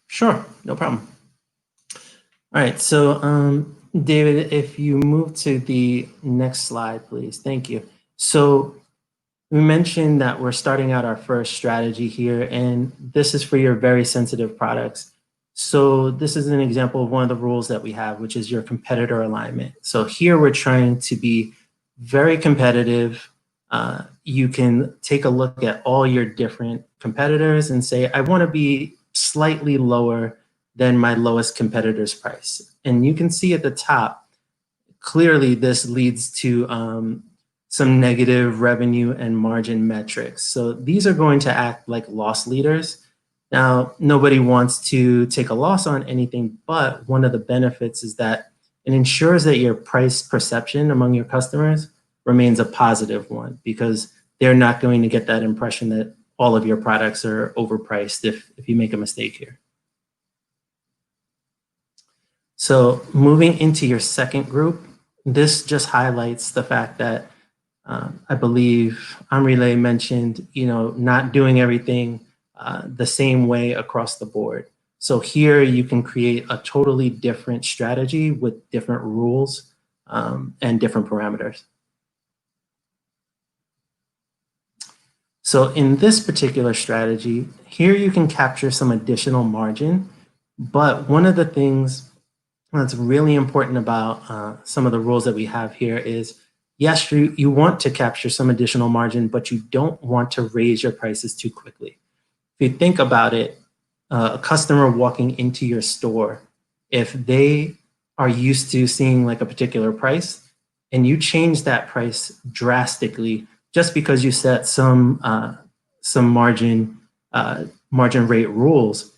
S3: Sure, no problem. All right, so David, if you move to the next slide, please. Thank you. So we mentioned that we're starting out our first strategy here, and this is for your very sensitive products. So this is an example of one of the rules that we have, which is your competitor alignment. So here we're trying to be very competitive. You can take a look at all your different competitors and say, I want to be slightly lower than my lowest competitor's price. And you can see at the top, clearly this leads to some negative revenue and margin metrics. So these are going to act like loss leaders. Now, nobody wants to take a loss on anything, but one of the benefits is that it ensures that your price perception among your customers remains a positive one, because they're not going to get that impression that all of your products are overpriced if you make a mistake here. So moving into your second group, this just highlights the fact that I believe Amrile mentioned, not doing everything the same way across the board. So here you can create a totally different strategy with different rules and different parameters. So in this particular strategy, here you can capture some additional margin, but one of the things that's really important about some of the rules that we have here is, yes, you want to capture some additional margin, but you don't want to raise your prices too quickly. If you think about it, a customer walking into your store, if they are used to seeing like a particular price and you change that price drastically just because you set some margin rate rules,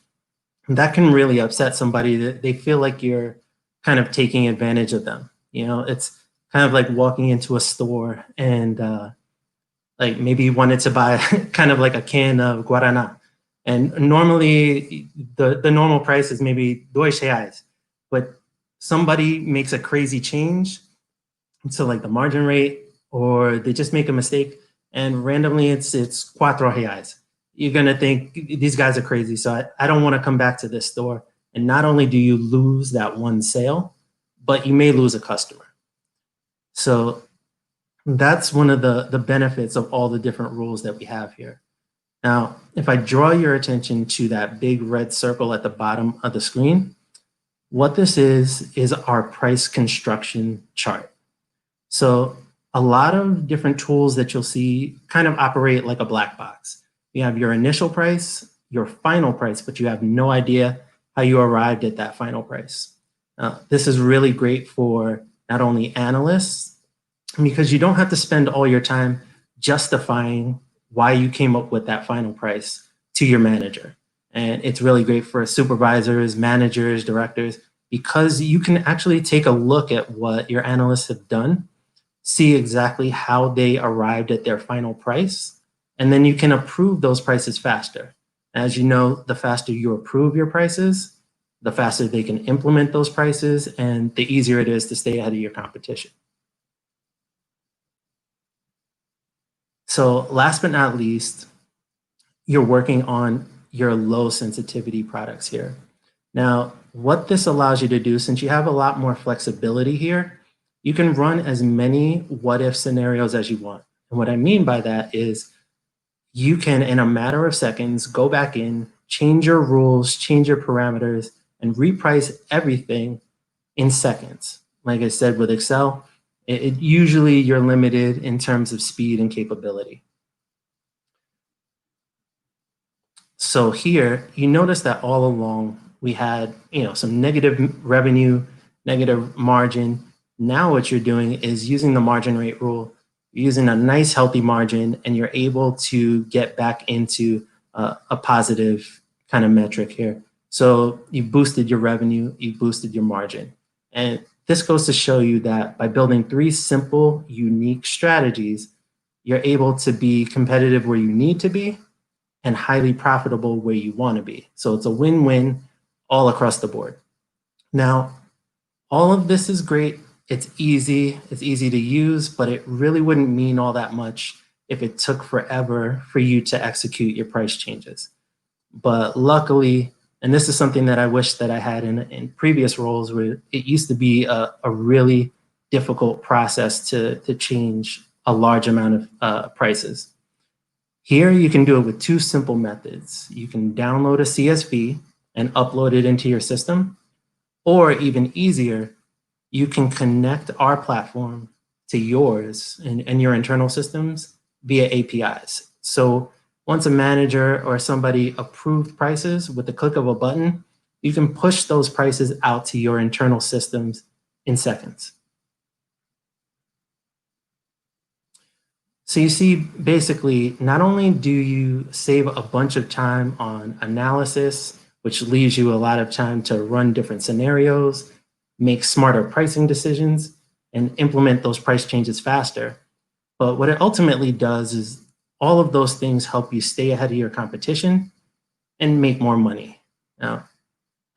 S3: that can really upset somebody. That they feel like you're kind of taking advantage of them. It's kind of like walking into a store and like maybe you wanted to buy kind of like a can of Guaraná. And normally the normal price is maybe $2, but somebody makes a crazy change to like the margin rate, or they just make a mistake and randomly it's $4. You're gonna think these guys are crazy, so I don't wanna come back to this store. And not only do you lose that one sale, but you may lose a customer. So that's one of the benefits of all the different rules that we have here. Now, if I draw your attention to that big red circle at the bottom of the screen, what this is our price construction chart. So a lot of different tools that you'll see kind of operate like a black box. You have your initial price, your final price, but you have no idea how you arrived at that final price. This is really great for not only analysts, because you don't have to spend all your time justifying why you came up with that final price to your manager. And it's really great for supervisors, managers, directors, because you can actually take a look at what your analysts have done, see exactly how they arrived at their final price, and then you can approve those prices faster. As you know, the faster you approve your prices, the faster they can implement those prices, and the easier it is to stay ahead of your competition. So last but not least, you're working on your low sensitivity products here. Now, what this allows you to do, since you have a lot more flexibility here, you can run as many what if scenarios as you want. And what I mean by that is you can, in a matter of seconds, go back in, change your rules, change your parameters, and reprice everything in seconds. Like I said, with Excel, usually you're limited in terms of speed and capability. So here, you notice that all along we had some negative revenue, negative margin. Now what you're doing is using the margin rate rule, you're using a nice healthy margin, and you're able to get back into a positive kind of metric here. So you boosted your revenue, you boosted your margin. And this goes to show you that by building 3 simple, unique strategies, you're able to be competitive where you need to be and highly profitable where you want to be. So it's a win-win all across the board. Now, all of this is great, it's easy to use, but it really wouldn't mean all that much if it took forever for you to execute your price changes. But luckily, and this is something that I wish that I had in previous roles, where it used to be a really difficult process to change a large amount of prices. Here, you can do it with two simple methods. You can download a CSV and upload it into your system, or even easier, you can connect our platform to yours and your internal systems via APIs. So once a manager or somebody approved prices with the click of a button, you can push those prices out to your internal systems in seconds. So you see, basically, not only do you save a bunch of time on analysis, which leaves you a lot of time to run different scenarios, make smarter pricing decisions, and implement those price changes faster, but what it ultimately does is all of those things help you stay ahead of your competition and make more money. Now,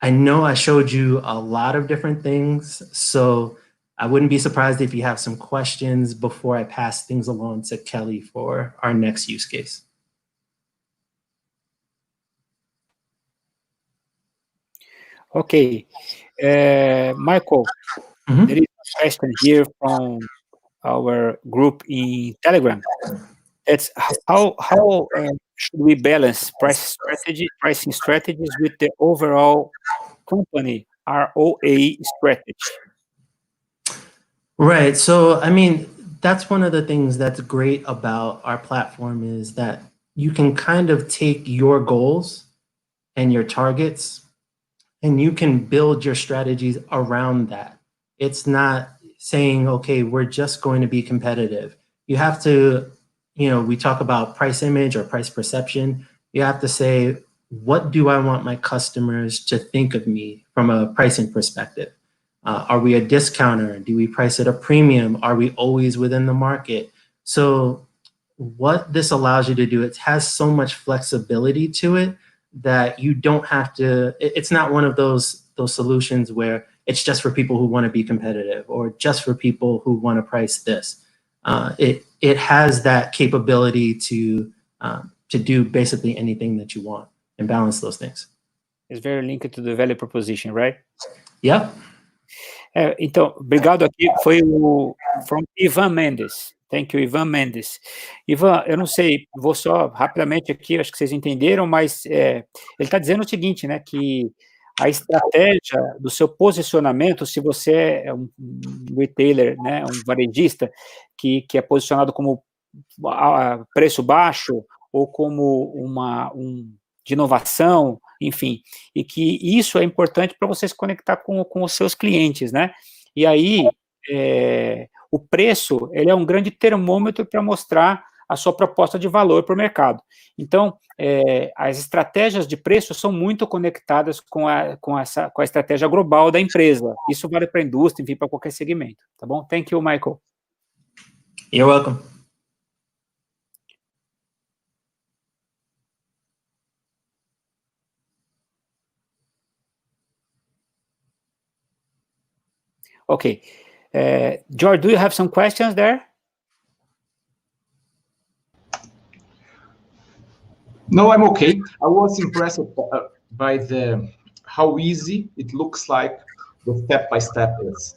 S3: I know I showed you a lot of different things, so I wouldn't be surprised if you have some questions before I pass things along to Kelly for our next use case.
S1: Okay, Michael, there is a question here from our group in Telegram. It's how should we balance pricing strategies with the overall company ROA strategy?
S3: Right. So, I mean, that's one of the things that's great about our platform, is that you can kind of take your goals and your targets and you can build your strategies around that. It's not saying, okay, we're just going to be competitive. You have to, we talk about price image or price perception. You have to say, what do I want my customers to think of me from a pricing perspective? Are we a discounter? Do we price at a premium? Are we always within the market? So what this allows you to do, it has so much flexibility to it that you don't have to, it's not one of those solutions where it's just for people who want to be competitive or just for people who want to price this. It has that capability to do basically anything that you want and balance those things.
S1: It's very linked to the value proposition, right?
S3: Yep.
S1: Então, obrigado aqui, foi o from Ivan Mendes. Thank you, Ivan Mendes. Ivan, eu não sei, vou só rapidamente aqui, acho que vocês entenderam, mas ele está dizendo o seguinte, né, que a estratégia do seu posicionamento, se você é um retailer, né, um varejista, que é posicionado como preço baixo ou como de inovação, enfim, e que isso é importante para você se conectar com os seus clientes, né? E aí, o preço, ele é um grande termômetro para mostrar a sua proposta de valor para o mercado. Então, as estratégias de preço são muito conectadas com a estratégia global da empresa. Isso vale para a indústria, enfim, para qualquer segmento, tá bom? Thank you, Michael.
S3: You're welcome.
S1: Okay. George, do you have some questions there?
S2: No, I'm okay. I was impressed by how easy it looks like the step-by-step is.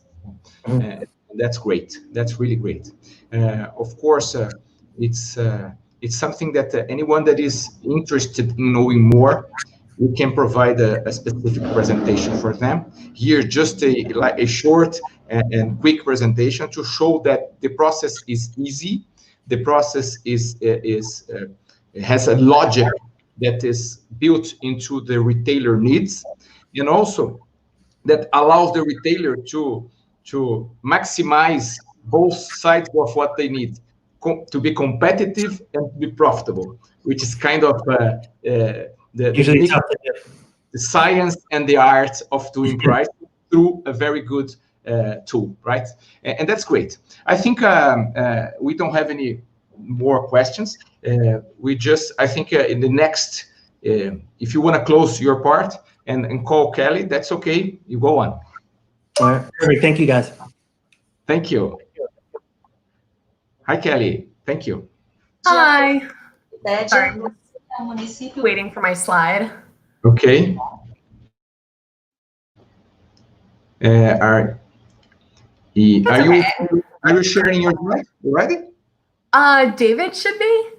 S2: That's great. That's really great. Of course, it's something that anyone that is interested in knowing more, we can provide a specific presentation for them. Here, just a short and quick presentation to show that the process is easy. The process has a logic that is built into the retailer needs, and also that allows the retailer to maximize both sides of what they need, to be competitive and to be profitable, which is kind of the science and the art of doing price through a very good tool, right? And that's great. I think we don't have any more questions. I think in the next, if you want to close your part and call Kelly, that's okay. You go on.
S3: All right. Perfect. Thank you, guys.
S2: Thank you. Hi, Kelly. Thank you.
S4: Hi. Sorry, waiting for my slide.
S2: Okay. Are you sharing your slide already?
S4: David should be.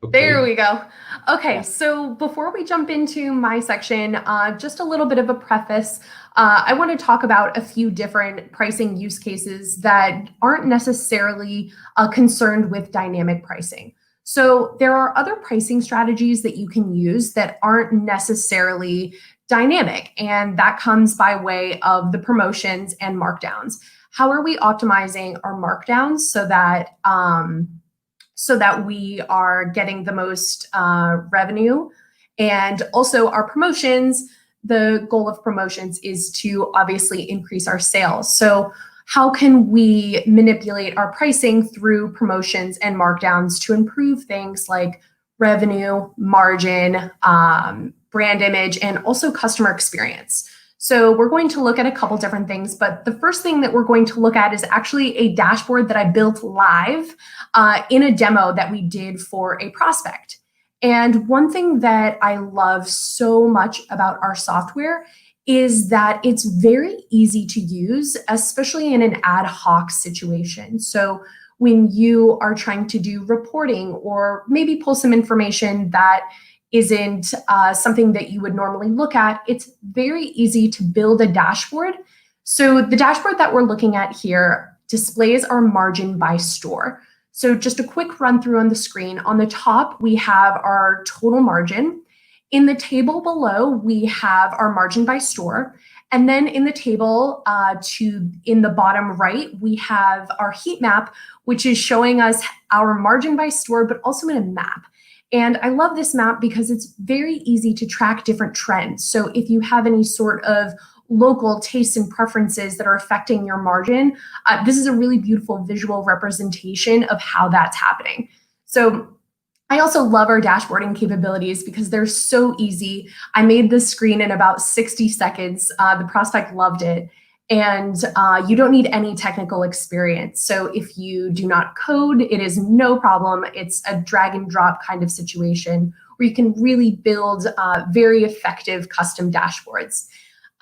S2: Okay.
S4: There we go. Okay, so before we jump into my section, just a little bit of a preface. I want to talk about a few different pricing use cases that aren't necessarily concerned with dynamic pricing. So there are other pricing strategies that you can use that aren't necessarily dynamic, and that comes by way of the promotions and markdowns. How are we optimizing our markdowns so that we are getting the most revenue? And also our promotions, the goal of promotions is to obviously increase our sales. So how can we manipulate our pricing through promotions and markdowns to improve things like revenue, margin, brand image, and also customer experience? So we're going to look at a couple different things, but the first thing that we're going to look at is actually a dashboard that I built live in a demo that we did for a prospect. And one thing that I love so much about our software is that it's very easy to use, especially in an ad hoc situation. So when you are trying to do reporting or maybe pull some information that isn't something that you would normally look at, it's very easy to build a dashboard. So the dashboard that we're looking at here displays our margin by store. So just a quick run through on the screen. On the top, we have our total margin. In the table below, we have our margin by store. And then in the table in the bottom right, we have our heat map, which is showing us our margin by store, but also in a map. And I love this map because it's very easy to track different trends. So if you have any sort of local tastes and preferences that are affecting your margin, this is a really beautiful visual representation of how that's happening. So I also love our dashboarding capabilities because they're so easy. I made this screen in about 60 seconds. The prospect loved it. And you don't need any technical experience. So if you do not code, it is no problem. It's a drag and drop kind of situation where you can really build very effective custom dashboards.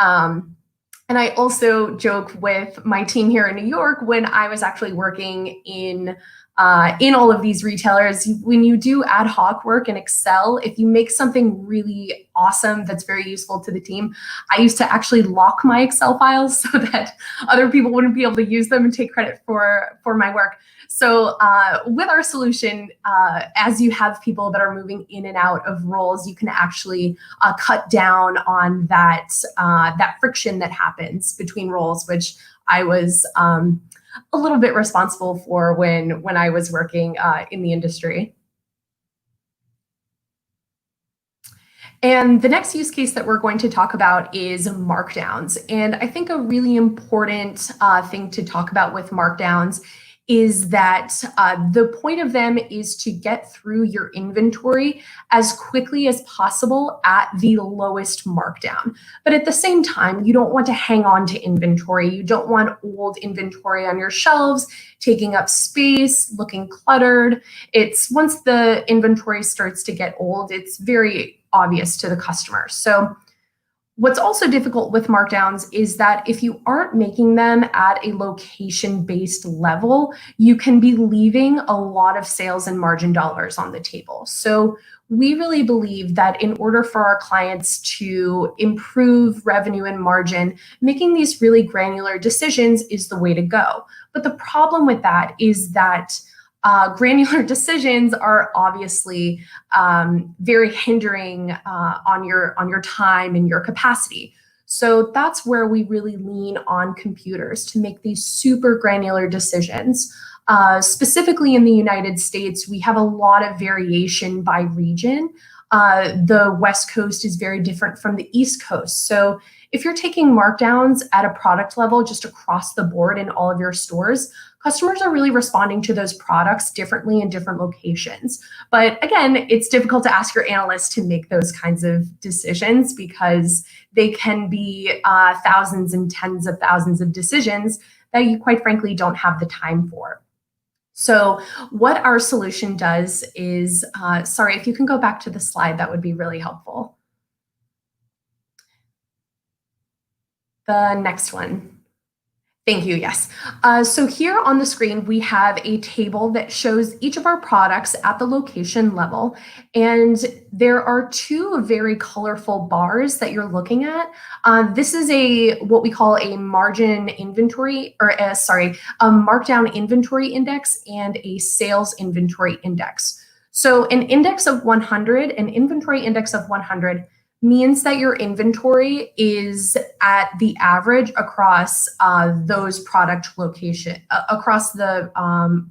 S4: And I also joke with my team here in New York when I was actually working in all of these retailers, when you do ad hoc work in Excel, if you make something really awesome that's very useful to the team, I used to actually lock my Excel files so that other people wouldn't be able to use them and take credit for my work. So with our solution, as you have people that are moving in and out of roles, you can actually cut down on that friction that happens between roles, which I was a little bit responsible for when I was working in the industry. And the next use case that we're going to talk about is markdowns. And I think a really important thing to talk about with markdowns is that the point of them is to get through your inventory as quickly as possible at the lowest markdown. But at the same time, you don't want to hang on to inventory. You don't want old inventory on your shelves, taking up space, looking cluttered. It's once the inventory starts to get old, it's very obvious to the customer. So what's also difficult with markdowns is that if you aren't making them at a location-based level, you can be leaving a lot of sales and margin dollars on the table. So we really believe that in order for our clients to improve revenue and margin, making these really granular decisions is the way to go. But the problem with that is that granular decisions are obviously very hindering on your time and your capacity. So that's where we really lean on computers to make these super granular decisions. Specifically in the United States, we have a lot of variation by region. The West Coast is very different from the East Coast. So if you're taking markdowns at a product level just across the board in all of your stores, customers are really responding to those products differently in different locations. But again, it's difficult to ask your analysts to make those kinds of decisions because they can be thousands and tens of thousands of decisions that you quite frankly don't have the time for. So what our solution does is, sorry, if you can go back to the slide, that would be really helpful. The next one. Thank you, yes. So here on the screen, we have a table that shows each of our products at the location level. And there are two very colorful bars that you're looking at. This is what we call a margin inventory, or a markdown inventory index and a sales inventory index. So an index of 100, an inventory index of 100 means that your inventory is at the average across those product location, across the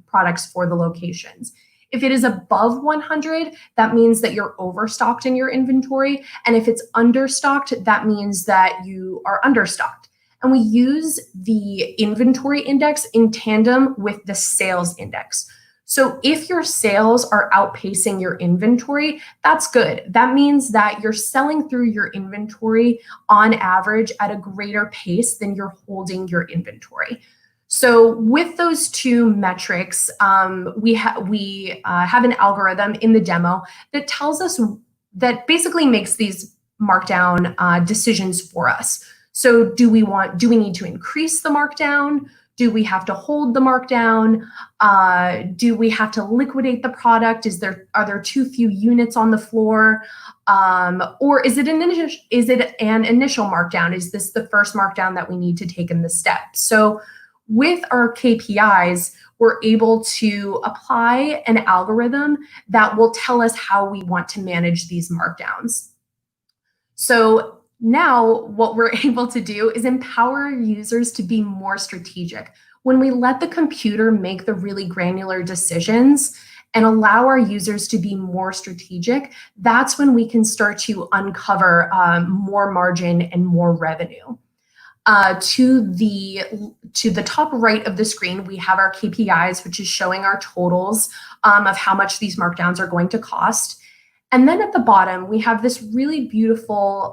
S4: products for the locations. If it is above 100, that means that you're overstocked in your inventory. And if it's understocked, that means that you are understocked. And we use the inventory index in tandem with the sales index. So if your sales are outpacing your inventory, that's good. That means that you're selling through your inventory on average at a greater pace than you're holding your inventory. So with those two metrics, we have an algorithm in the demo that tells us, that basically makes these markdown decisions for us. So do we need to increase the markdown? Do we have to hold the markdown? Do we have to liquidate the product? Are there too few units on the floor? Or is it an initial markdown? Is this the first markdown that we need to take in the step? So with our KPIs, we're able to apply an algorithm that will tell us how we want to manage these markdowns. So now what we're able to do is empower users to be more strategic. When we let the computer make the really granular decisions and allow our users to be more strategic, that's when we can start to uncover more margin and more revenue. To the top right of the screen, we have our KPIs, which is showing our totals of how much these markdowns are going to cost. And then at the bottom, we have this really beautiful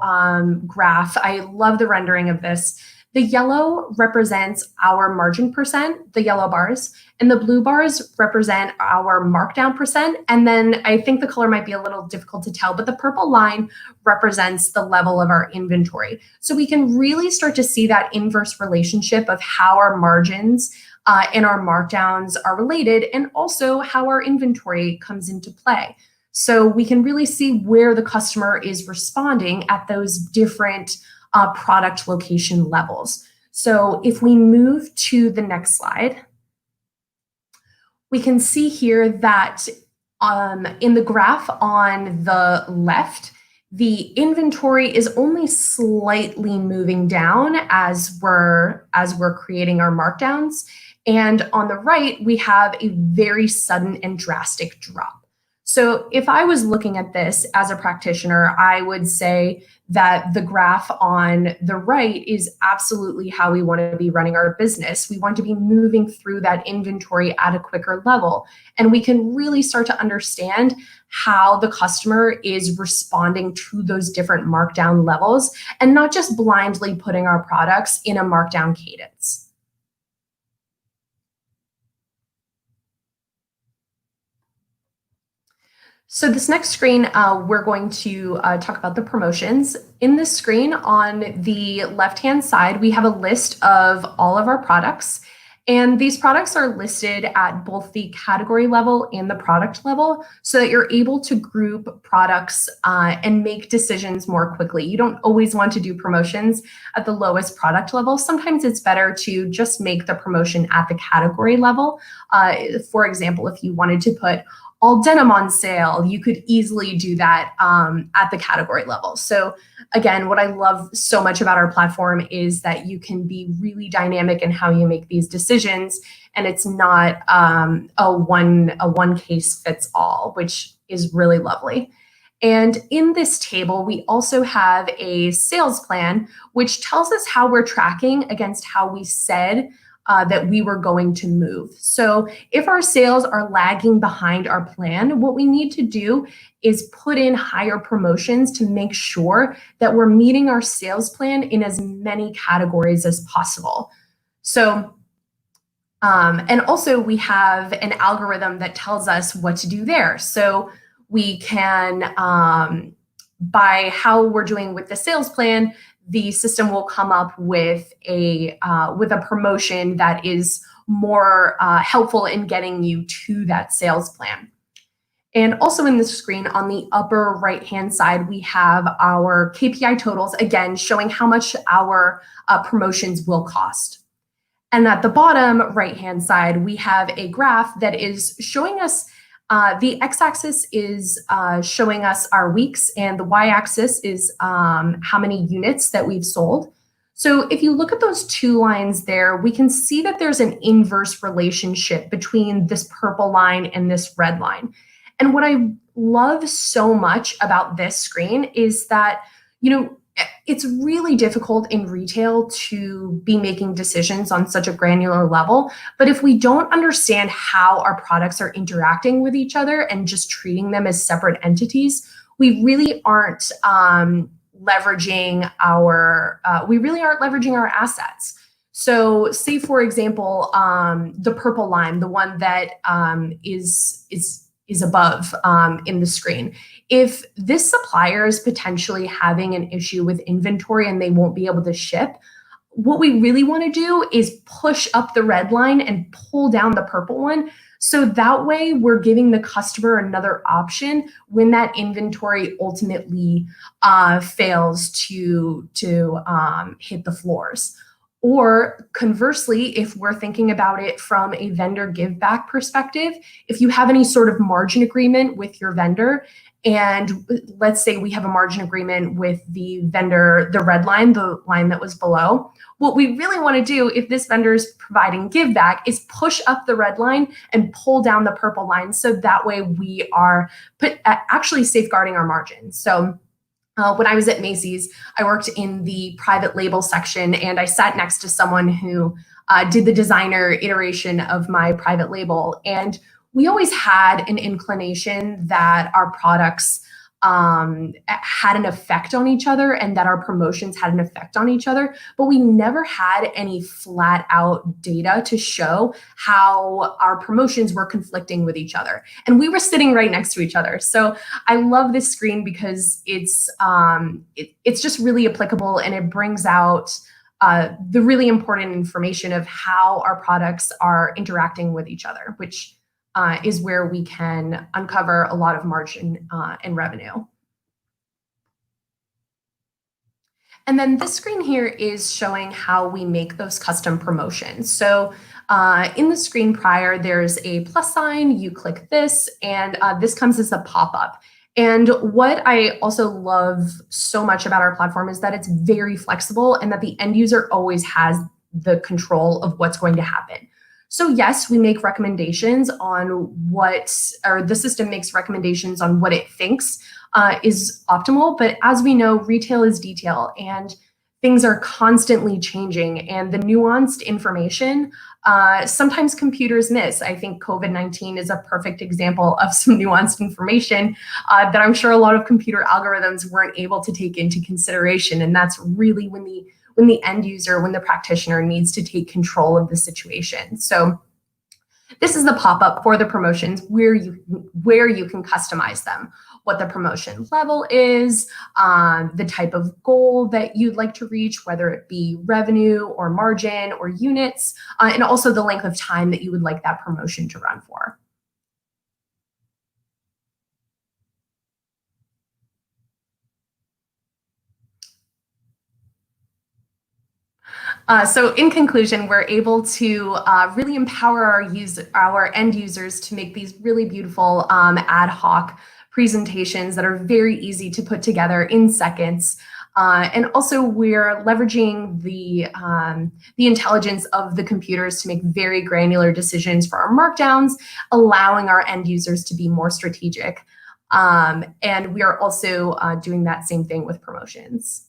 S4: graph. I love the rendering of this. The yellow represents our margin percent, the yellow bars, and the blue bars represent our markdown percent. And then I think the color might be a little difficult to tell, but the purple line represents the level of our inventory. So we can really start to see that inverse relationship of how our margins and our markdowns are related, and also how our inventory comes into play. So we can really see where the customer is responding at those different product location levels. So if we move to the next slide, we can see here that in the graph on the left, the inventory is only slightly moving down as we're creating our markdowns. And on the right, we have a very sudden and drastic drop. So if I was looking at this as a practitioner, I would say that the graph on the right is absolutely how we want to be running our business. We want to be moving through that inventory at a quicker level. And we can really start to understand how the customer is responding to those different markdown levels, and not just blindly putting our products in a markdown cadence. So this next screen, we're going to talk about the promotions. In this screen on the left-hand side, we have a list of all of our products. And these products are listed at both the category level and the product level, so that you're able to group products and make decisions more quickly. You don't always want to do promotions at the lowest product level. Sometimes it's better to just make the promotion at the category level. For example, if you wanted to put all denim on sale, you could easily do that at the category level. So again, what I love so much about our platform is that you can be really dynamic in how you make these decisions, and it's not a one case fits all, which is really lovely. And in this table, we also have a sales plan, which tells us how we're tracking against how we said that we were going to move. So if our sales are lagging behind our plan, what we need to do is put in higher promotions to make sure that we're meeting our sales plan in as many categories as possible. So And also we have an algorithm that tells us what to do there. So we can, by how we're doing with the sales plan, the system will come up with a promotion that is more helpful in getting you to that sales plan. And also in the screen on the upper right-hand side, we have our KPI totals, again, showing how much our promotions will cost. And at the bottom right-hand side, we have a graph that is showing us, the x-axis is showing us our weeks, and the y-axis is how many units that we've sold. So if you look at those two lines there, we can see that there's an inverse relationship between this purple line and this red line. And what I love so much about this screen is that, you know, it's really difficult in retail to be making decisions on such a granular level. But if we don't understand how our products are interacting with each other and just treating them as separate entities, we really aren't leveraging our assets. So say, for example, the purple line, the one that is above in the screen. If this supplier is potentially having an issue with inventory and they won't be able to ship, what we really want to do is push up the red line and pull down the purple one. So that way we're giving the customer another option when that inventory ultimately fails to hit the floors. Or conversely, if we're thinking about it from a vendor give back perspective, if you have any sort of margin agreement with your vendor, and let's say we have a margin agreement with the vendor, the red line, the line that was below, what we really want to do if this vendor is providing give back is push up the red line and pull down the purple line. So that way we are actually safeguarding our margin. So when I was at Macy's, I worked in the private label section, and I sat next to someone who did the designer iteration of my private label. And we always had an inclination that our products had an effect on each other and that our promotions had an effect on each other, but we never had any flat out data to show how our promotions were conflicting with each other. And we were sitting right next to each other. So I love this screen because it's just really applicable, and it brings out the really important information of how our products are interacting with each other, which is where we can uncover a lot of margin and revenue. And then this screen here is showing how we make those custom promotions. So in the screen prior, there's a plus sign, you click this, and this comes as a pop-up. And what I also love so much about our platform is that it's very flexible and that the end user always has the control of what's going to happen. So yes, we make recommendations on the system makes recommendations on what it thinks is optimal. But as we know, retail is detail, and things are constantly changing, and the nuanced information, sometimes computers miss. I think COVID-19 is a perfect example of some nuanced information that I'm sure a lot of computer algorithms weren't able to take into consideration. And that's really when the end user, when the practitioner needs to take control of the situation. So this is the pop-up for the promotions where you can customize them, what the promotion level is, the type of goal that you'd like to reach, whether it be revenue or margin or units, and also the length of time that you would like that promotion to run for. So in conclusion, we're able to really empower our end users to make these really beautiful ad hoc presentations that are very easy to put together in seconds. And also we're leveraging the intelligence of the computers to make very granular decisions for our markdowns, allowing our end users to be more strategic. And we are also doing that same thing with promotions.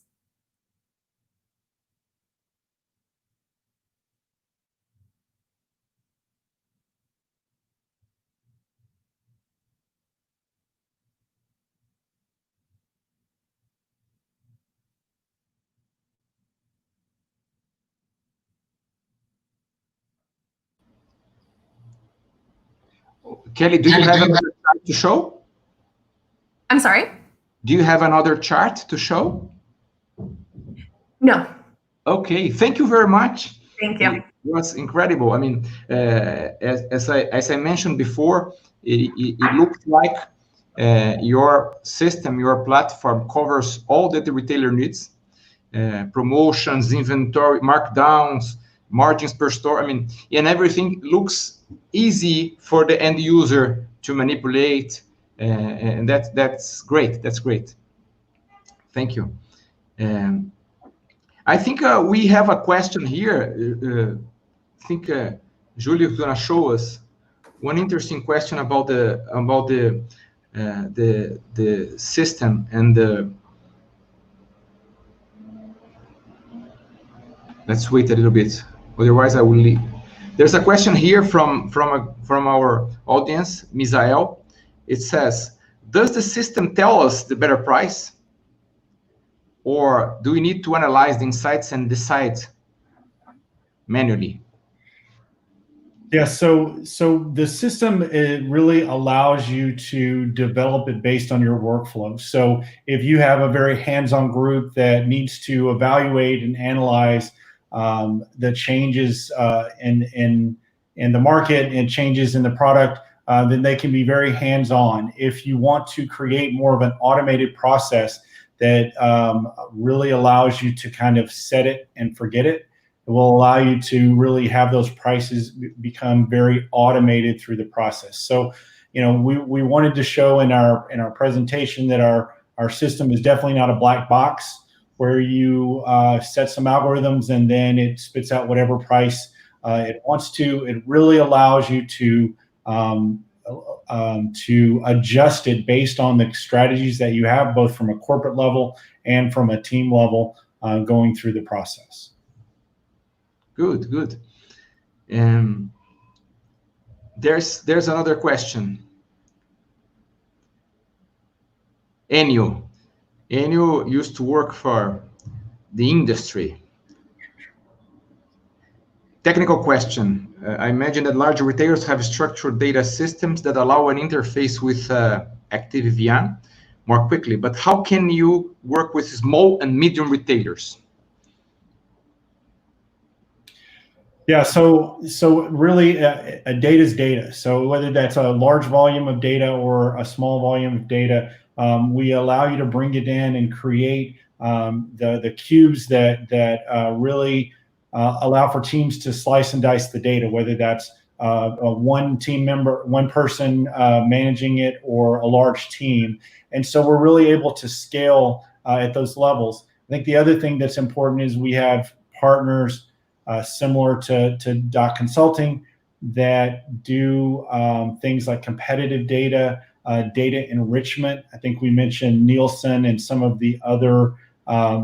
S2: Kelly, do you have another chart to show?
S4: I'm sorry?
S2: Do you have another chart to show?
S4: No.
S2: Okay, thank you very much.
S4: Thank you.
S2: It was incredible. I mean, as I mentioned before, it looks like your system, your platform covers all that the retailer needs. Promotions, inventory, markdowns, margins per store. I mean, and everything looks easy for the end user to manipulate, and that's great. That's great. Thank you. I think we have a question here. I think Julio is going to show us one interesting question about the system and the. Let's wait a little bit, otherwise I will leave. There's a question here from our audience, Misael. It says, does the system tell us the better price? Or do we need to analyze the insights and decide manually?
S5: Yeah, so the system, it really allows you to develop it based on your workflow. So if you have a very hands-on group that needs to evaluate and analyze the changes in the market and changes in the product, then they can be very hands-on. If you want to create more of an automated process that really allows you to kind of set it and forget it, it will allow you to really have those prices become very automated through the process. So, you know, we wanted to show in our presentation that our system is definitely not a black box where you set some algorithms and then it spits out whatever price it wants to. It really allows you to adjust it based on the strategies that you have, both from a corporate level and from a team level, going through the process.
S2: Good, good. There's another question. Enio used to work for the industry. Technical question. I imagine that larger retailers have structured data systems that allow an interface with ActiveViam more quickly, but how can you work with small and medium retailers?
S5: Yeah, so really data is data. So whether that's a large volume of data or a small volume of data, we allow you to bring it in and create the cubes that really allow for teams to slice and dice the data, whether that's one team member, one person managing it, or a large team. And so we're really able to scale at those levels. I think the other thing that's important is we have partners similar to Doc Consulting that do things like competitive data, data enrichment. I think we mentioned Nielsen and some of the other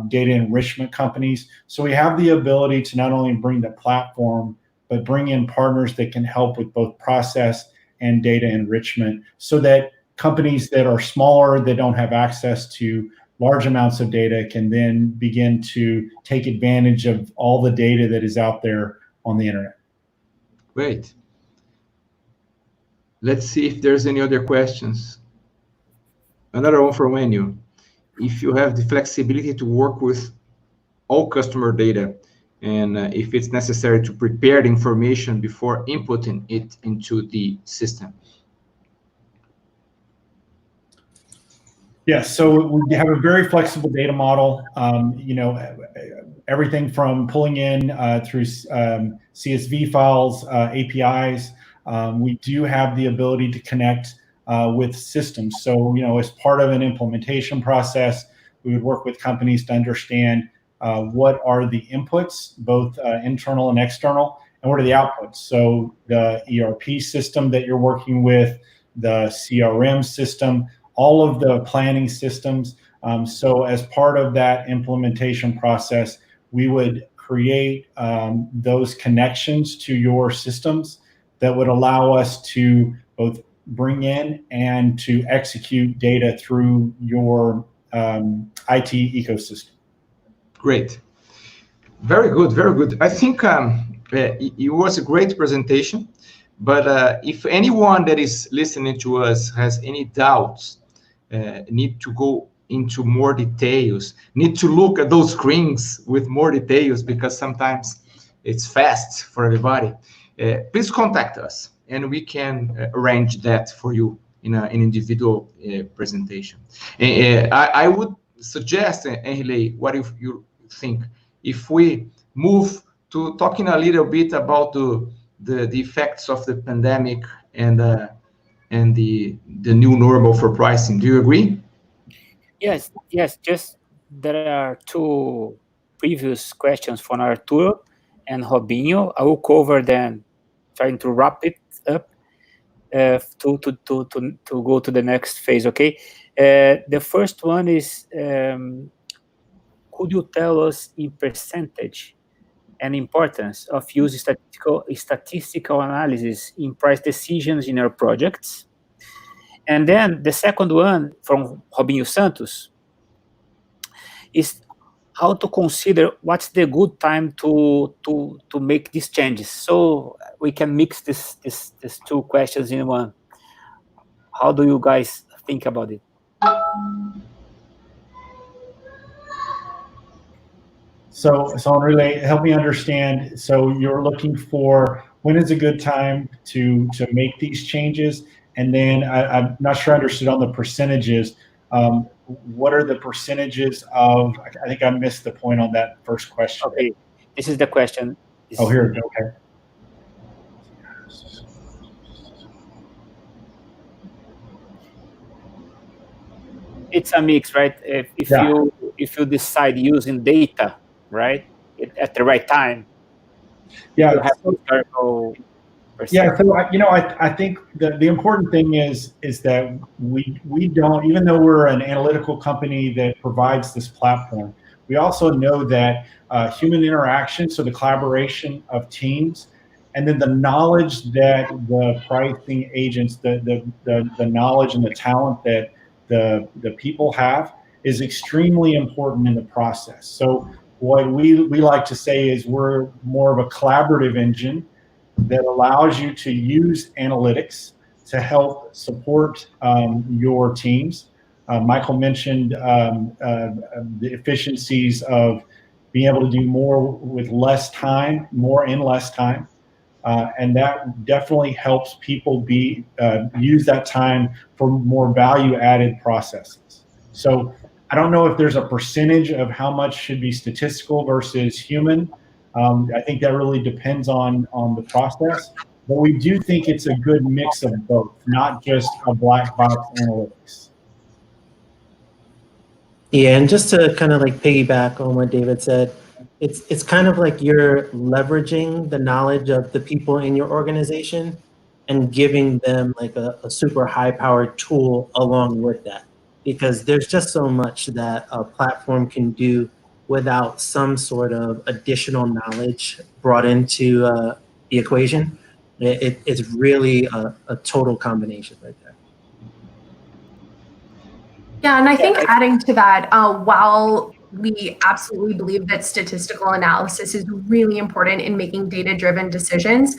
S5: data enrichment companies. So we have the ability to not only bring the platform, but bring in partners that can help with both process and data enrichment so that companies that are smaller, that don't have access to large amounts of data, can then begin to take advantage of all the data that is out there on the internet.
S2: Great. Let's see if there's any other questions. Another one from Enio. If you have the flexibility to work with all customer data, and if it's necessary to prepare the information before inputting it into the system.
S5: Yeah, so we have a very flexible data model. You know, everything from pulling in through CSV files, APIs. We do have the ability to connect with systems. So, you know, as part of an implementation process, we would work with companies to understand what are the inputs, both internal and external, and what are the outputs. So the ERP system that you're working with, the CRM system, all of the planning systems. So as part of that implementation process, we would create those connections to your systems that would allow us to both bring in and to execute data through your IT ecosystem.
S2: Great. Very good, very good. I think it was a great presentation. But if anyone that is listening to us has any doubts, need to go into more details, need to look at those screens with more details, because sometimes it's fast for everybody, please contact us and we can arrange that for you in an individual presentation. I would suggest, Henley, what if you think, if we move to talking a little bit about the effects of the pandemic and the new normal for pricing. Do you agree?
S1: Yes. Just there are two previous questions from Arturo and Robinho. I will cover them, trying to wrap it up to go to the next phase. Okay. The first one is, could you tell us in percentage and importance of using statistical analysis in price decisions in your projects? And then the second one from Robinho Santos is how to consider what's the good time to make these changes. So we can mix these two questions in one. How do you guys think about it?
S5: So Enrile, help me understand. So you're looking for when is a good time to make these changes, and then I'm not sure I understood on the percentages. What are the percentages of? I think I missed the point on that first question.
S1: Okay, this is the question.
S5: Oh, here we go. Okay.
S1: It's a mix, right? If you decide using data, right, at the right time,
S5: yeah,
S1: you have historical
S5: yeah. So I think the important thing is that we don't, even though we're an analytical company that provides this platform, we also know that human interaction, so the collaboration of teams, and then the knowledge that the pricing agents, the knowledge and the talent that the people have is extremely important in the process. So what we like to say is we're more of a collaborative engine that allows you to use analytics to help support your teams. Michael mentioned the efficiencies of being able to do more with less time, more in less time. And that definitely helps people use that time for more value-added processes. So I don't know if there's a percentage of how much should be statistical versus human. I think that really depends on the process. But we do think it's a good mix of both, not just a black box analytics.
S3: Yeah, and just to kind of like piggyback on what David said, it's kind of like you're leveraging the knowledge of the people in your organization and giving them like a super high powered tool along with that, because there's just so much that a platform can do without some sort of additional knowledge brought into the equation. It's really a total combination right there.
S4: Yeah, and I think adding to that, while we absolutely believe that statistical analysis is really important in making data-driven decisions,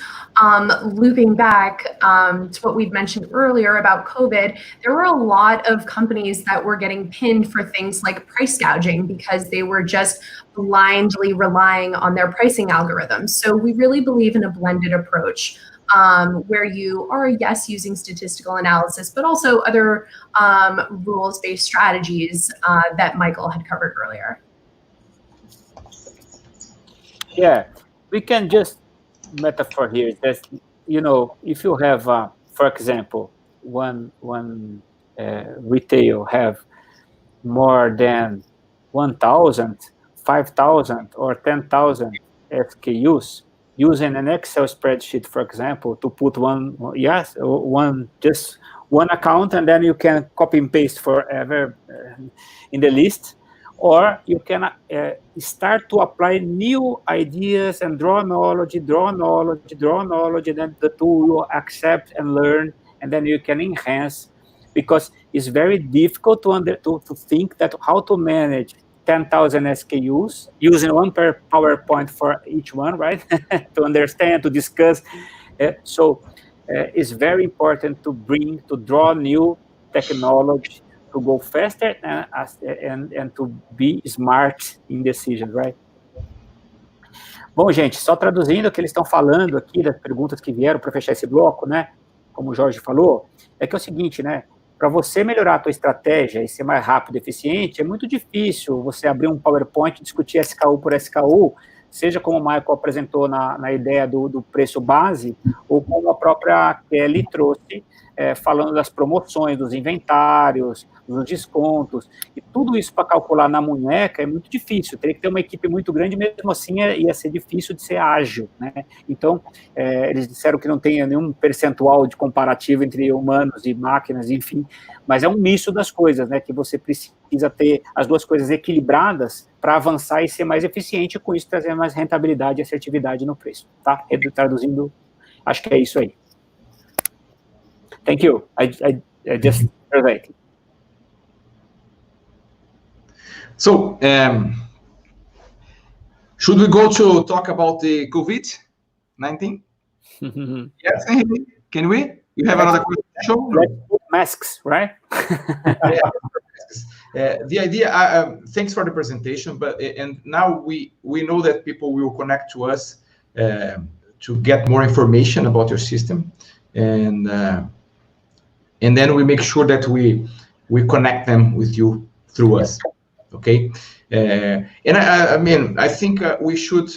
S4: looping back to what we'd mentioned earlier about COVID, there were a lot of companies that were getting pinned for things like price gouging because they were just blindly relying on their pricing algorithms. So we really believe in a blended approach, where you are, yes, using statistical analysis, but also other rules-based strategies that Michael had covered earlier.
S1: Yeah, we can just metaphor here that, if you have, for example, one retail have more than 1,000, 5,000, or 10,000 SKUs, using an Excel spreadsheet, for example, to put just one account, and then you can copy and paste forever in the list, or you can start to apply new ideas and draw knowledge, and then the tool will accept and learn, and then you can enhance, because it's very difficult to think that how to manage 10,000 SKUs using one PowerPoint for each one, right? To understand, to discuss. So it's very important to draw new technology to go faster and to be smart in decisions, right? Bom, gente, só traduzindo o que eles estão falando aqui, das perguntas que vieram para fechar esse bloco, né? Como o Jorge falou, é que é o seguinte, né? Para você melhorar a tua estratégia e ser mais rápido e eficiente, é muito difícil você abrir um PowerPoint e discutir SKU por SKU, seja como o Michael apresentou na ideia do preço base, ou como a própria Kelly trouxe, falando das promoções, dos inventários, dos descontos, e tudo isso para calcular na munheca é muito difícil, teria que ter uma equipe muito grande, mesmo assim ia ser difícil de ser ágil, né? Então, eles disseram que não tem nenhum percentual de comparativo entre humanos e máquinas, enfim, mas é um misto das coisas, né, que você precisa ter as duas coisas equilibradas para avançar e ser mais eficiente, e com isso trazer mais rentabilidade e assertividade no preço, tá? Traduzindo, acho que é isso aí. Thank you. I just translated.
S2: So, should we go to talk about the COVID-19? Yes, can we? You have another question?
S1: Let's put masks, right?
S2: The idea, thanks for the presentation, and now we know that people will connect to us to get more information about your system, and then we make sure that we connect them with you through us, okay? And I mean, I think we should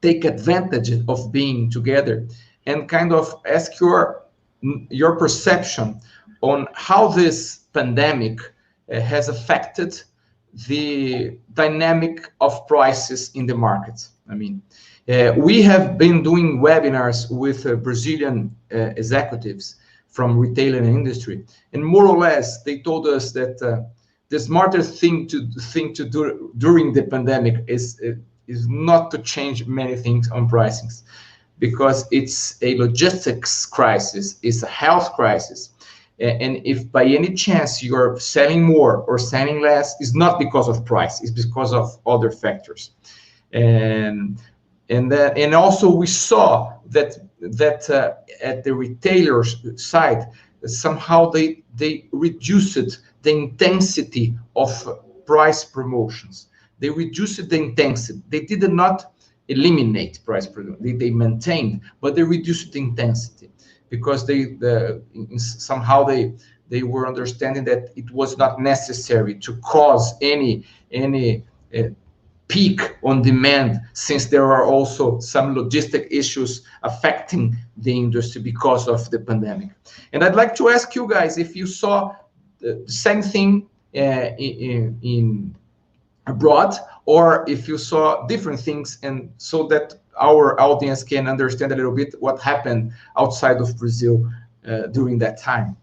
S2: take advantage of being together and kind of ask your perception on how this pandemic has affected the dynamic of prices in the market. I mean, we have been doing webinars with Brazilian executives from retail and industry, and more or less they told us that the smartest thing to do during the pandemic is not to change many things on pricings, because it's a logistics crisis, it's a health crisis, and if by any chance you're selling more or selling less, it's not because of price, it's because of other factors. And also we saw that at the retailer's side, somehow they reduced the intensity of price promotions. They reduced the intensity. They did not eliminate price promotion. They maintained, but they reduced the intensity, because somehow they were understanding that it was not necessary to cause any peak on demand, since there are also some logistic issues affecting the industry because of the pandemic. And I'd like to ask you guys if you saw the same thing in abroad, or if you saw different things, and so that our audience can understand a little bit what happened outside of Brazil during that time.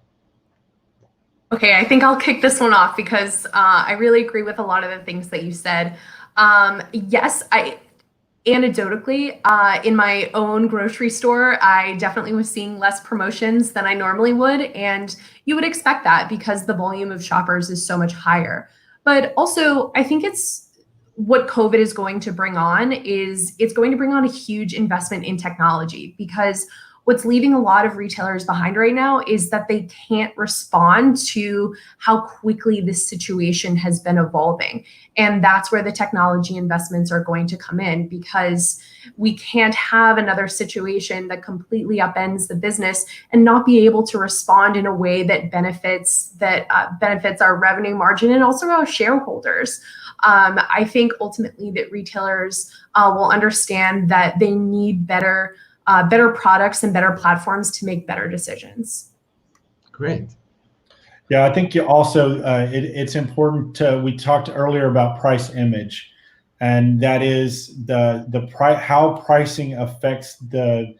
S4: Okay, I think I'll kick this one off, because I really agree with a lot of the things that you said. Yes, anecdotally, in my own grocery store, I definitely was seeing less promotions than I normally would. And you would expect that because the volume of shoppers is so much higher. But also, I think what COVID is going to bring on is it's going to bring on a huge investment in technology, because what's leaving a lot of retailers behind right now is that they can't respond to how quickly this situation has been evolving. And that's where the technology investments are going to come in, because we can't have another situation that completely upends the business and not be able to respond in a way that benefits our revenue margin and also our shareholders. I think ultimately that retailers will understand that they need better products and better platforms to make better decisions.
S2: Great.
S5: Yeah, I think also it's important we talked earlier about price image, and that is how pricing affects the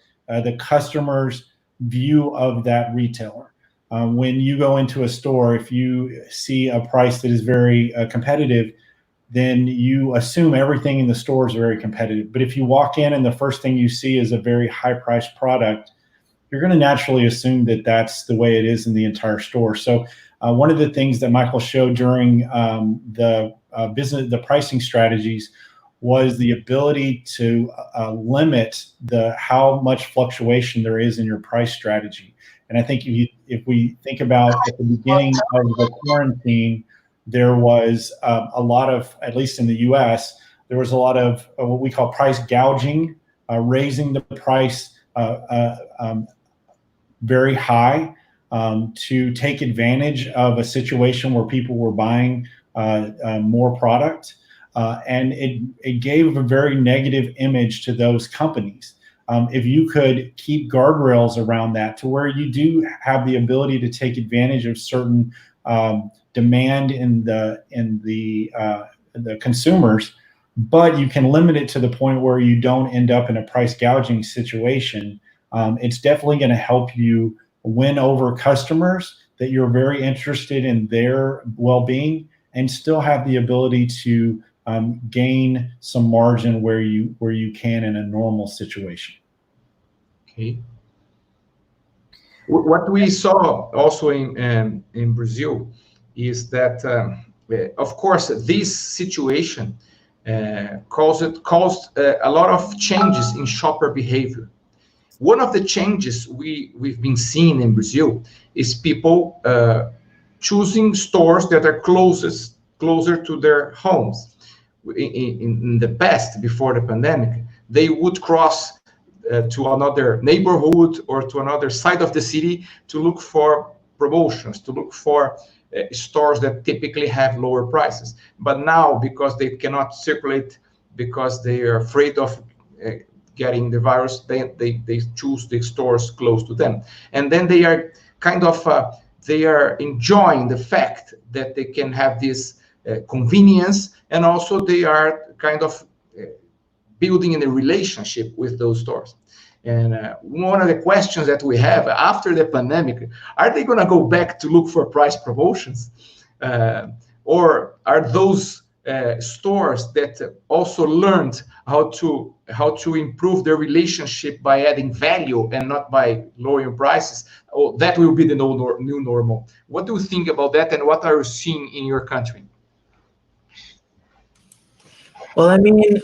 S5: customer's view of that retailer. When you go into a store, if you see a price that is very competitive, then you assume everything in the store is very competitive. But if you walk in and the first thing you see is a very high-priced product, you're going to naturally assume that that's the way it is in the entire store. So one of the things that Michael showed during the pricing strategies was the ability to limit how much fluctuation there is in your price strategy. And I think if we think about at the beginning of the quarantine, there was a lot of, at least in the US, there was a lot of what we call price gouging, raising the price very high to take advantage of a situation where people were buying more product. And it gave a very negative image to those companies. If you could keep guardrails around that to where you do have the ability to take advantage of certain demand in the consumers, but you can limit it to the point where you don't end up in a price gouging situation, it's definitely going to help you win over customers that you're very interested in their well-being, and still have the ability to gain some margin where you can in a normal situation.
S2: Okay. What we saw also in Brazil is that, of course, this situation caused a lot of changes in shopper behavior. One of the changes we've been seeing in Brazil is people choosing stores that are closer to their homes. In the past, before the pandemic, they would cross to another neighborhood or to another side of the city to look for promotions, to look for stores that typically have lower prices. But now, because they cannot circulate, because they are afraid of getting the virus, they choose the stores close to them. And then they are kind of, they are enjoying the fact that they can have this convenience, and also they are kind of building in a relationship with those stores. And one of the questions that we have after the pandemic, are they going to go back to look for price promotions? Or are those stores that also learned how to improve their relationship by adding value and not by lowering prices? Oh, that will be the new normal. What do you think about that, and what are you seeing in your country?
S3: Well, I mean,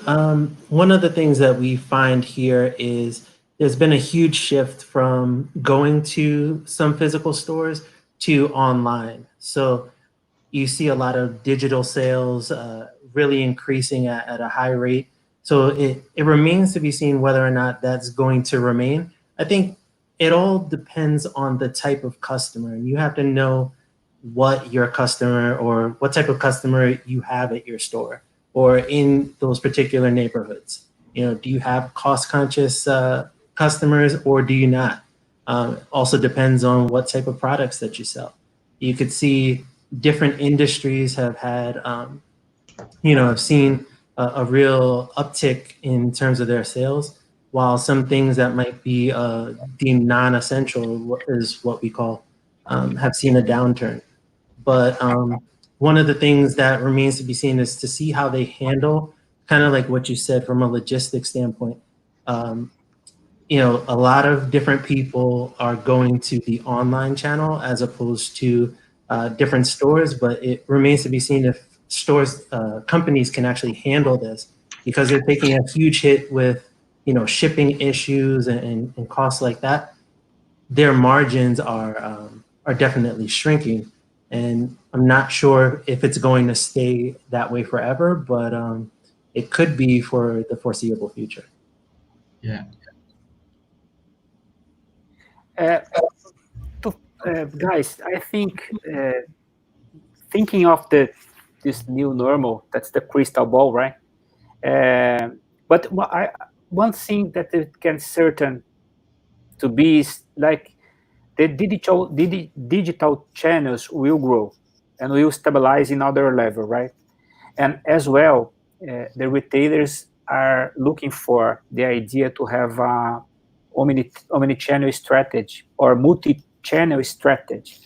S3: one of the things that we find here is there's been a huge shift from going to some physical stores to online. So you see a lot of digital sales really increasing at a high rate. So it remains to be seen whether or not that's going to remain. I think it all depends on the type of customer. You have to know what your customer, or what type of customer you have at your store or in those particular neighborhoods. You know, do you have cost-conscious customers, or do you not? Also depends on what type of products that you sell. You could see different industries have had, have seen a real uptick in terms of their sales, while some things that might be deemed non-essential, is what we call, have seen a downturn. But one of the things that remains to be seen is to see how they handle, kind of like what you said from a logistics standpoint. A lot of different people are going to the online channel as opposed to different stores, but it remains to be seen if companies can actually handle this, because they're taking a huge hit with, shipping issues and costs like that. Their margins are definitely shrinking. And I'm not sure if it's going to stay that way forever, but it could be for the foreseeable future.
S2: Yeah.
S1: Guys, I think thinking of this new normal, that's the crystal ball, right? But one thing that it can certain to be is like the digital channels will grow and will stabilize in other level, right? And as well, the retailers are looking for the idea to have a omni-channel strategy or multi-channel strategy.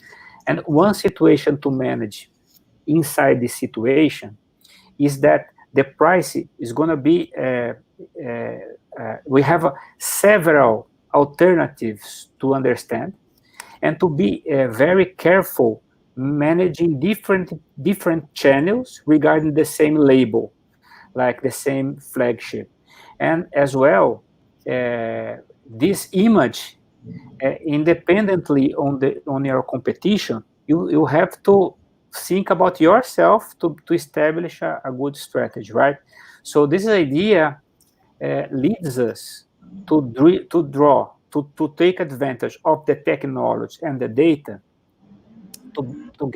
S1: And one situation to manage inside this situation is that the price is going to be, we have several alternatives to understand, and to be very careful managing different channels regarding the same label. like the same flagship. And as well, this image, independently on your competition, you have to think about yourself to establish a good strategy, right? So this idea leads us to take advantage of the technology and the data to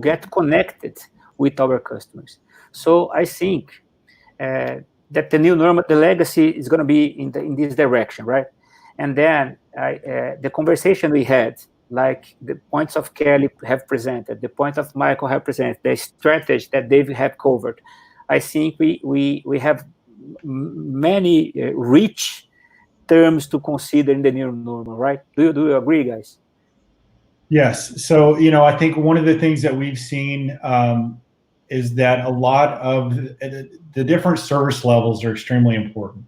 S1: get connected with our customers. So I think that the new normal, the legacy is going to be in this direction, right? And then the conversation we had, like the points of Kelly have presented, the points of Michael have presented, the strategy that David have covered, I think we have many rich terms to consider in the new normal, right? Do you agree, guys?
S5: Yes. So, I think one of the things that we've seen is that a lot of the different service levels are extremely important.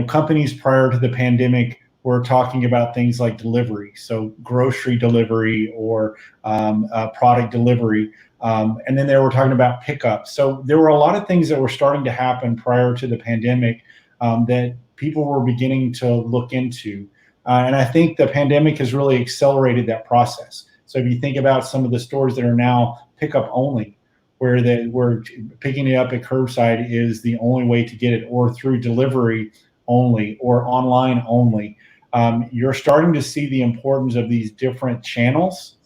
S5: Companies prior to the pandemic were talking about things like delivery, so grocery delivery or product delivery, and then they were talking about pickup. So there were a lot of things that were starting to happen prior to the pandemic that people were beginning to look into. And I think the pandemic has really accelerated that process. So if you think about some of the stores that are now pickup only, where we're picking it up at curbside is the only way to get it, or through delivery only, or online only, you're starting to see the importance of these different channels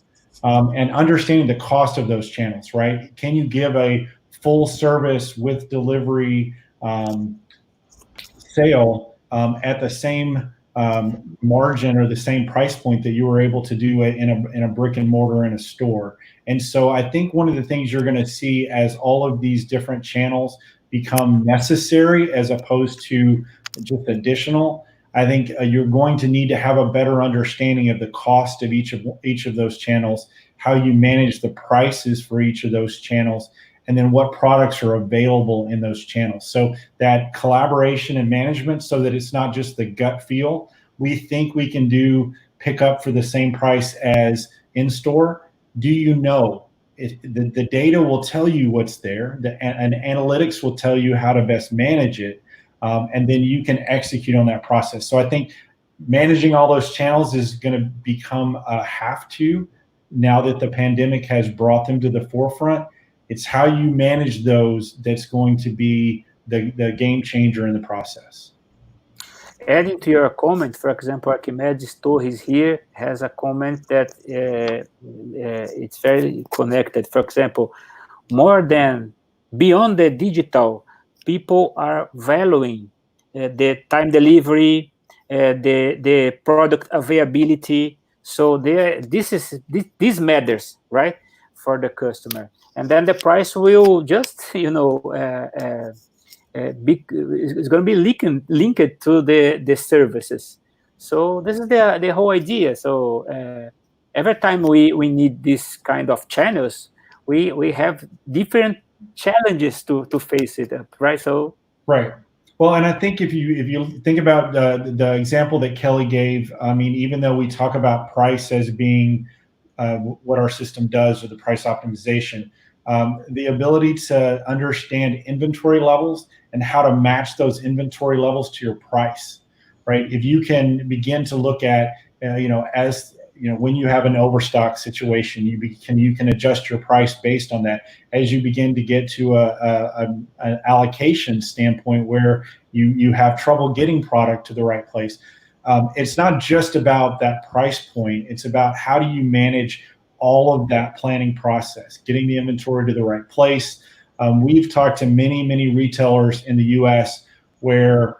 S5: and understanding the cost of those channels, right? Can you give a full service with delivery sale at the same margin or the same price point that you were able to do it in a brick and mortar in a store? And so I think one of the things you're going to see as all of these different channels become necessary as opposed to just additional, I think you're going to need to have a better understanding of the cost of each of those channels, how you manage the prices for each of those channels, and then what products are available in those channels. So that collaboration and management, so that it's not just the gut feel. We think we can do pickup for the same price as in-store. Do you know? The data will tell you what's there, and analytics will tell you how to best manage it, and then you can execute on that process. So I think managing all those channels is going to become a have to now that the pandemic has brought them to the forefront. It's how you manage those that's going to be the game changer in the process.
S1: Adding to your comment, for example, Archimedes Torres here has a comment that it's very connected. For example, more than beyond the digital, people are valuing the time delivery, the product availability. So this matters, right, for the customer. And then the price will just, it's going to be linked to the services. So this is the whole idea. So every time we need this kind of channels, we have different challenges to face it up, right? So
S5: right. Well, and I think if you think about the example that Kelly gave, I mean, even though we talk about price as being what our system does, or the price optimization, the ability to understand inventory levels and how to match those inventory levels to your price, right? If you can begin to look at, when you have an overstock situation, you can adjust your price based on that. As you begin to get to an allocation standpoint where you have trouble getting product to the right place, it's not just about that price point. It's about how do you manage all of that planning process, getting the inventory to the right place. We've talked to many retailers in the US where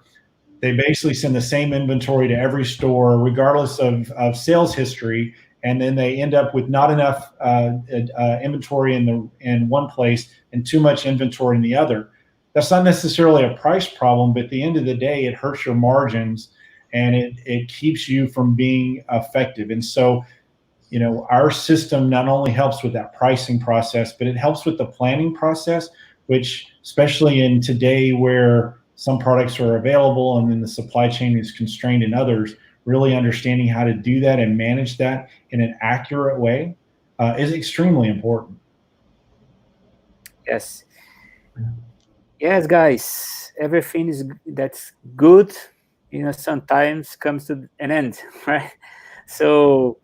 S5: they basically send the same inventory to every store, regardless of sales history, and then they end up with not enough inventory in one place and too much inventory in the other. That's not necessarily a price problem, but at the end of the day, it hurts your margins and it keeps you from being effective. And so, our system not only helps with that pricing process, but it helps with the planning process, which, especially in today where some products are available and then the supply chain is constrained in others, really understanding how to do that and manage that in an accurate way is extremely important.
S1: Yes. Yes, guys, everything that's good, sometimes comes to an end, right? So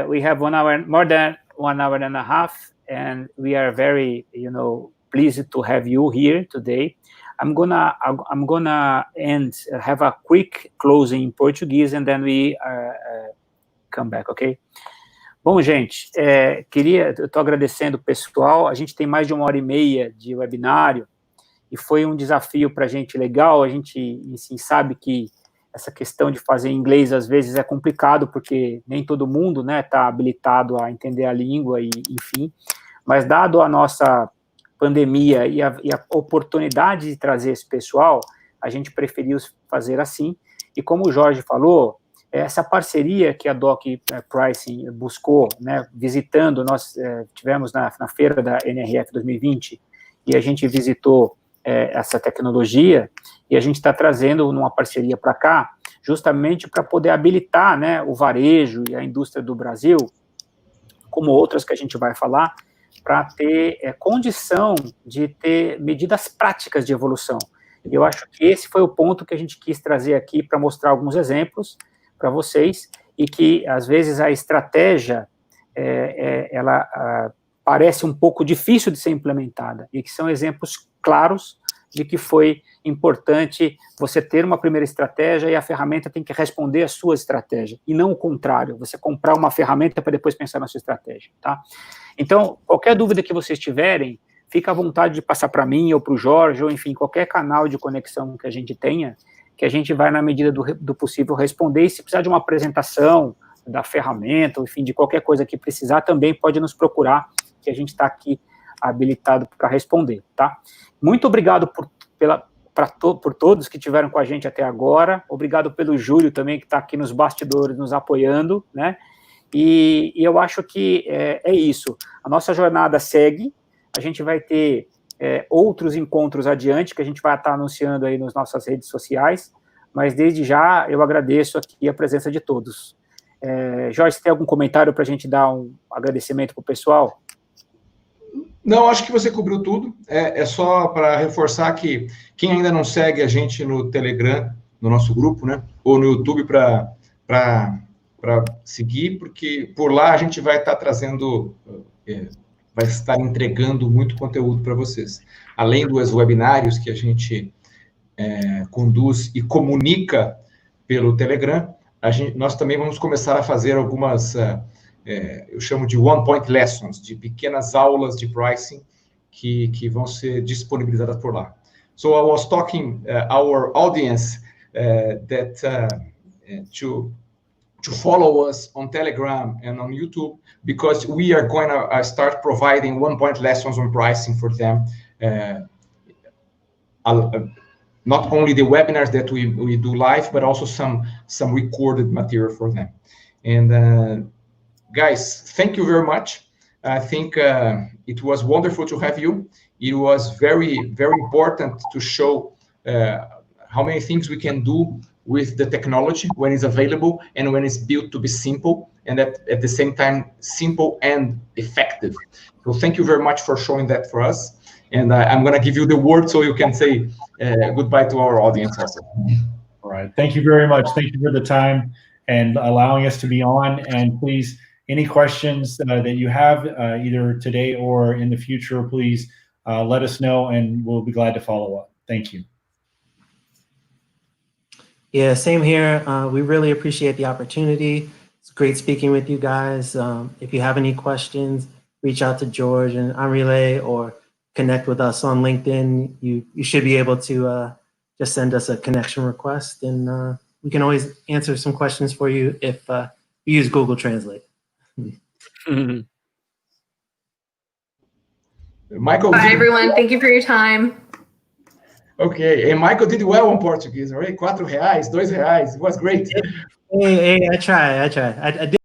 S1: we have 1 hour, more than 1 hour and a half, and we are very, pleased to have you here today. I'm gonna have a quick closing in Portuguese, and then we come back, okay? Bom, gente, eu estou agradecendo o pessoal. A gente tem mais de 1h30 de webinário, e foi um desafio para a gente legal. A gente, assim, sabe que essa questão de fazer inglês, às vezes, é complicado, porque nem todo mundo, né, está habilitado a entender a língua, e, enfim. Mas, dado a nossa pandemia e a oportunidade de trazer esse pessoal, a gente preferiu fazer assim. E como o Jorge falou, essa parceria que a Doc Pricing buscou, né, visitando, nós tivemos na feira da NRF 2020, e a gente visitou essa tecnologia, e a gente está trazendo uma parceria para cá, justamente para poder habilitar, né, o varejo e a indústria do Brasil, como outras que a gente vai falar, para ter condição de ter medidas práticas de evolução. E eu acho que esse foi o ponto que a gente quis trazer aqui para mostrar alguns exemplos para vocês, e que, às vezes, a estratégia, ela parece um pouco difícil de ser implementada, e que são exemplos claros de que foi importante você ter uma primeira estratégia e a ferramenta tem que responder à sua estratégia, e não o contrário, você comprar uma ferramenta para depois pensar na sua estratégia, tá? Então, qualquer dúvida que vocês tiverem, fica à vontade de passar para mim ou para o Jorge, ou enfim, qualquer canal de conexão que a gente tenha, que a gente vai, na medida do possível, responder. E se precisar de uma apresentação da ferramenta, ou enfim, de qualquer coisa que precisar, também pode nos procurar, que a gente está aqui habilitado para responder, tá? Muito obrigado por todos que estiveram com a gente até agora. Obrigado pelo Júlio também, que está aqui nos bastidores nos apoiando, né? E eu acho que é isso. A nossa jornada segue. A gente vai ter outros encontros adiante, que a gente vai estar anunciando aí nas nossas redes sociais, mas desde já eu agradeço aqui a presença de todos. Jorge, você tem algum comentário para a gente dar um agradecimento para o pessoal?
S2: Não, acho que você cobriu tudo. É só para reforçar que quem ainda não segue a gente no Telegram, no nosso grupo, né, ou no YouTube, para seguir, porque por lá a gente vai estar trazendo, vai estar entregando muito conteúdo para vocês. Além dos webinários que a gente conduz e comunica pelo Telegram, nós também vamos começar a fazer algumas, eu chamo de one-point lessons, de pequenas aulas de pricing que vão ser disponibilizadas por lá. So I was talking our audience that to follow us on Telegram and on YouTube, because we are going to start providing one-point lessons on pricing for them. Not only the webinars that we do live, but also some recorded material for them. And guys, thank you very much. I think it was wonderful to have you. It was very, very important to show how many things we can do with the technology when it's available and when it's built to be simple, and at the same time, simple and effective. So thank you very much for showing that for us. And I'm going to give you the word so you can say goodbye to our audience also.
S5: All right. Thank you very much. Thank you for the time and allowing us to be on. And please, any questions that you have, either today or in the future, please let us know, and we'll be glad to follow up. Thank you.
S3: Yeah, same here. We really appreciate the opportunity. It's great speaking with you guys. If you have any questions, reach out to George and Enrile, or connect with us on LinkedIn. You should be able to just send us a connection request, and we can always answer some questions for you if you use Google Translate.
S2: Michael.
S4: Bye, everyone. Thank you for your time.
S2: Okay, and Michael did well on Portuguese, right? R$4, R$2. It was great.
S3: Hey, I try. I did.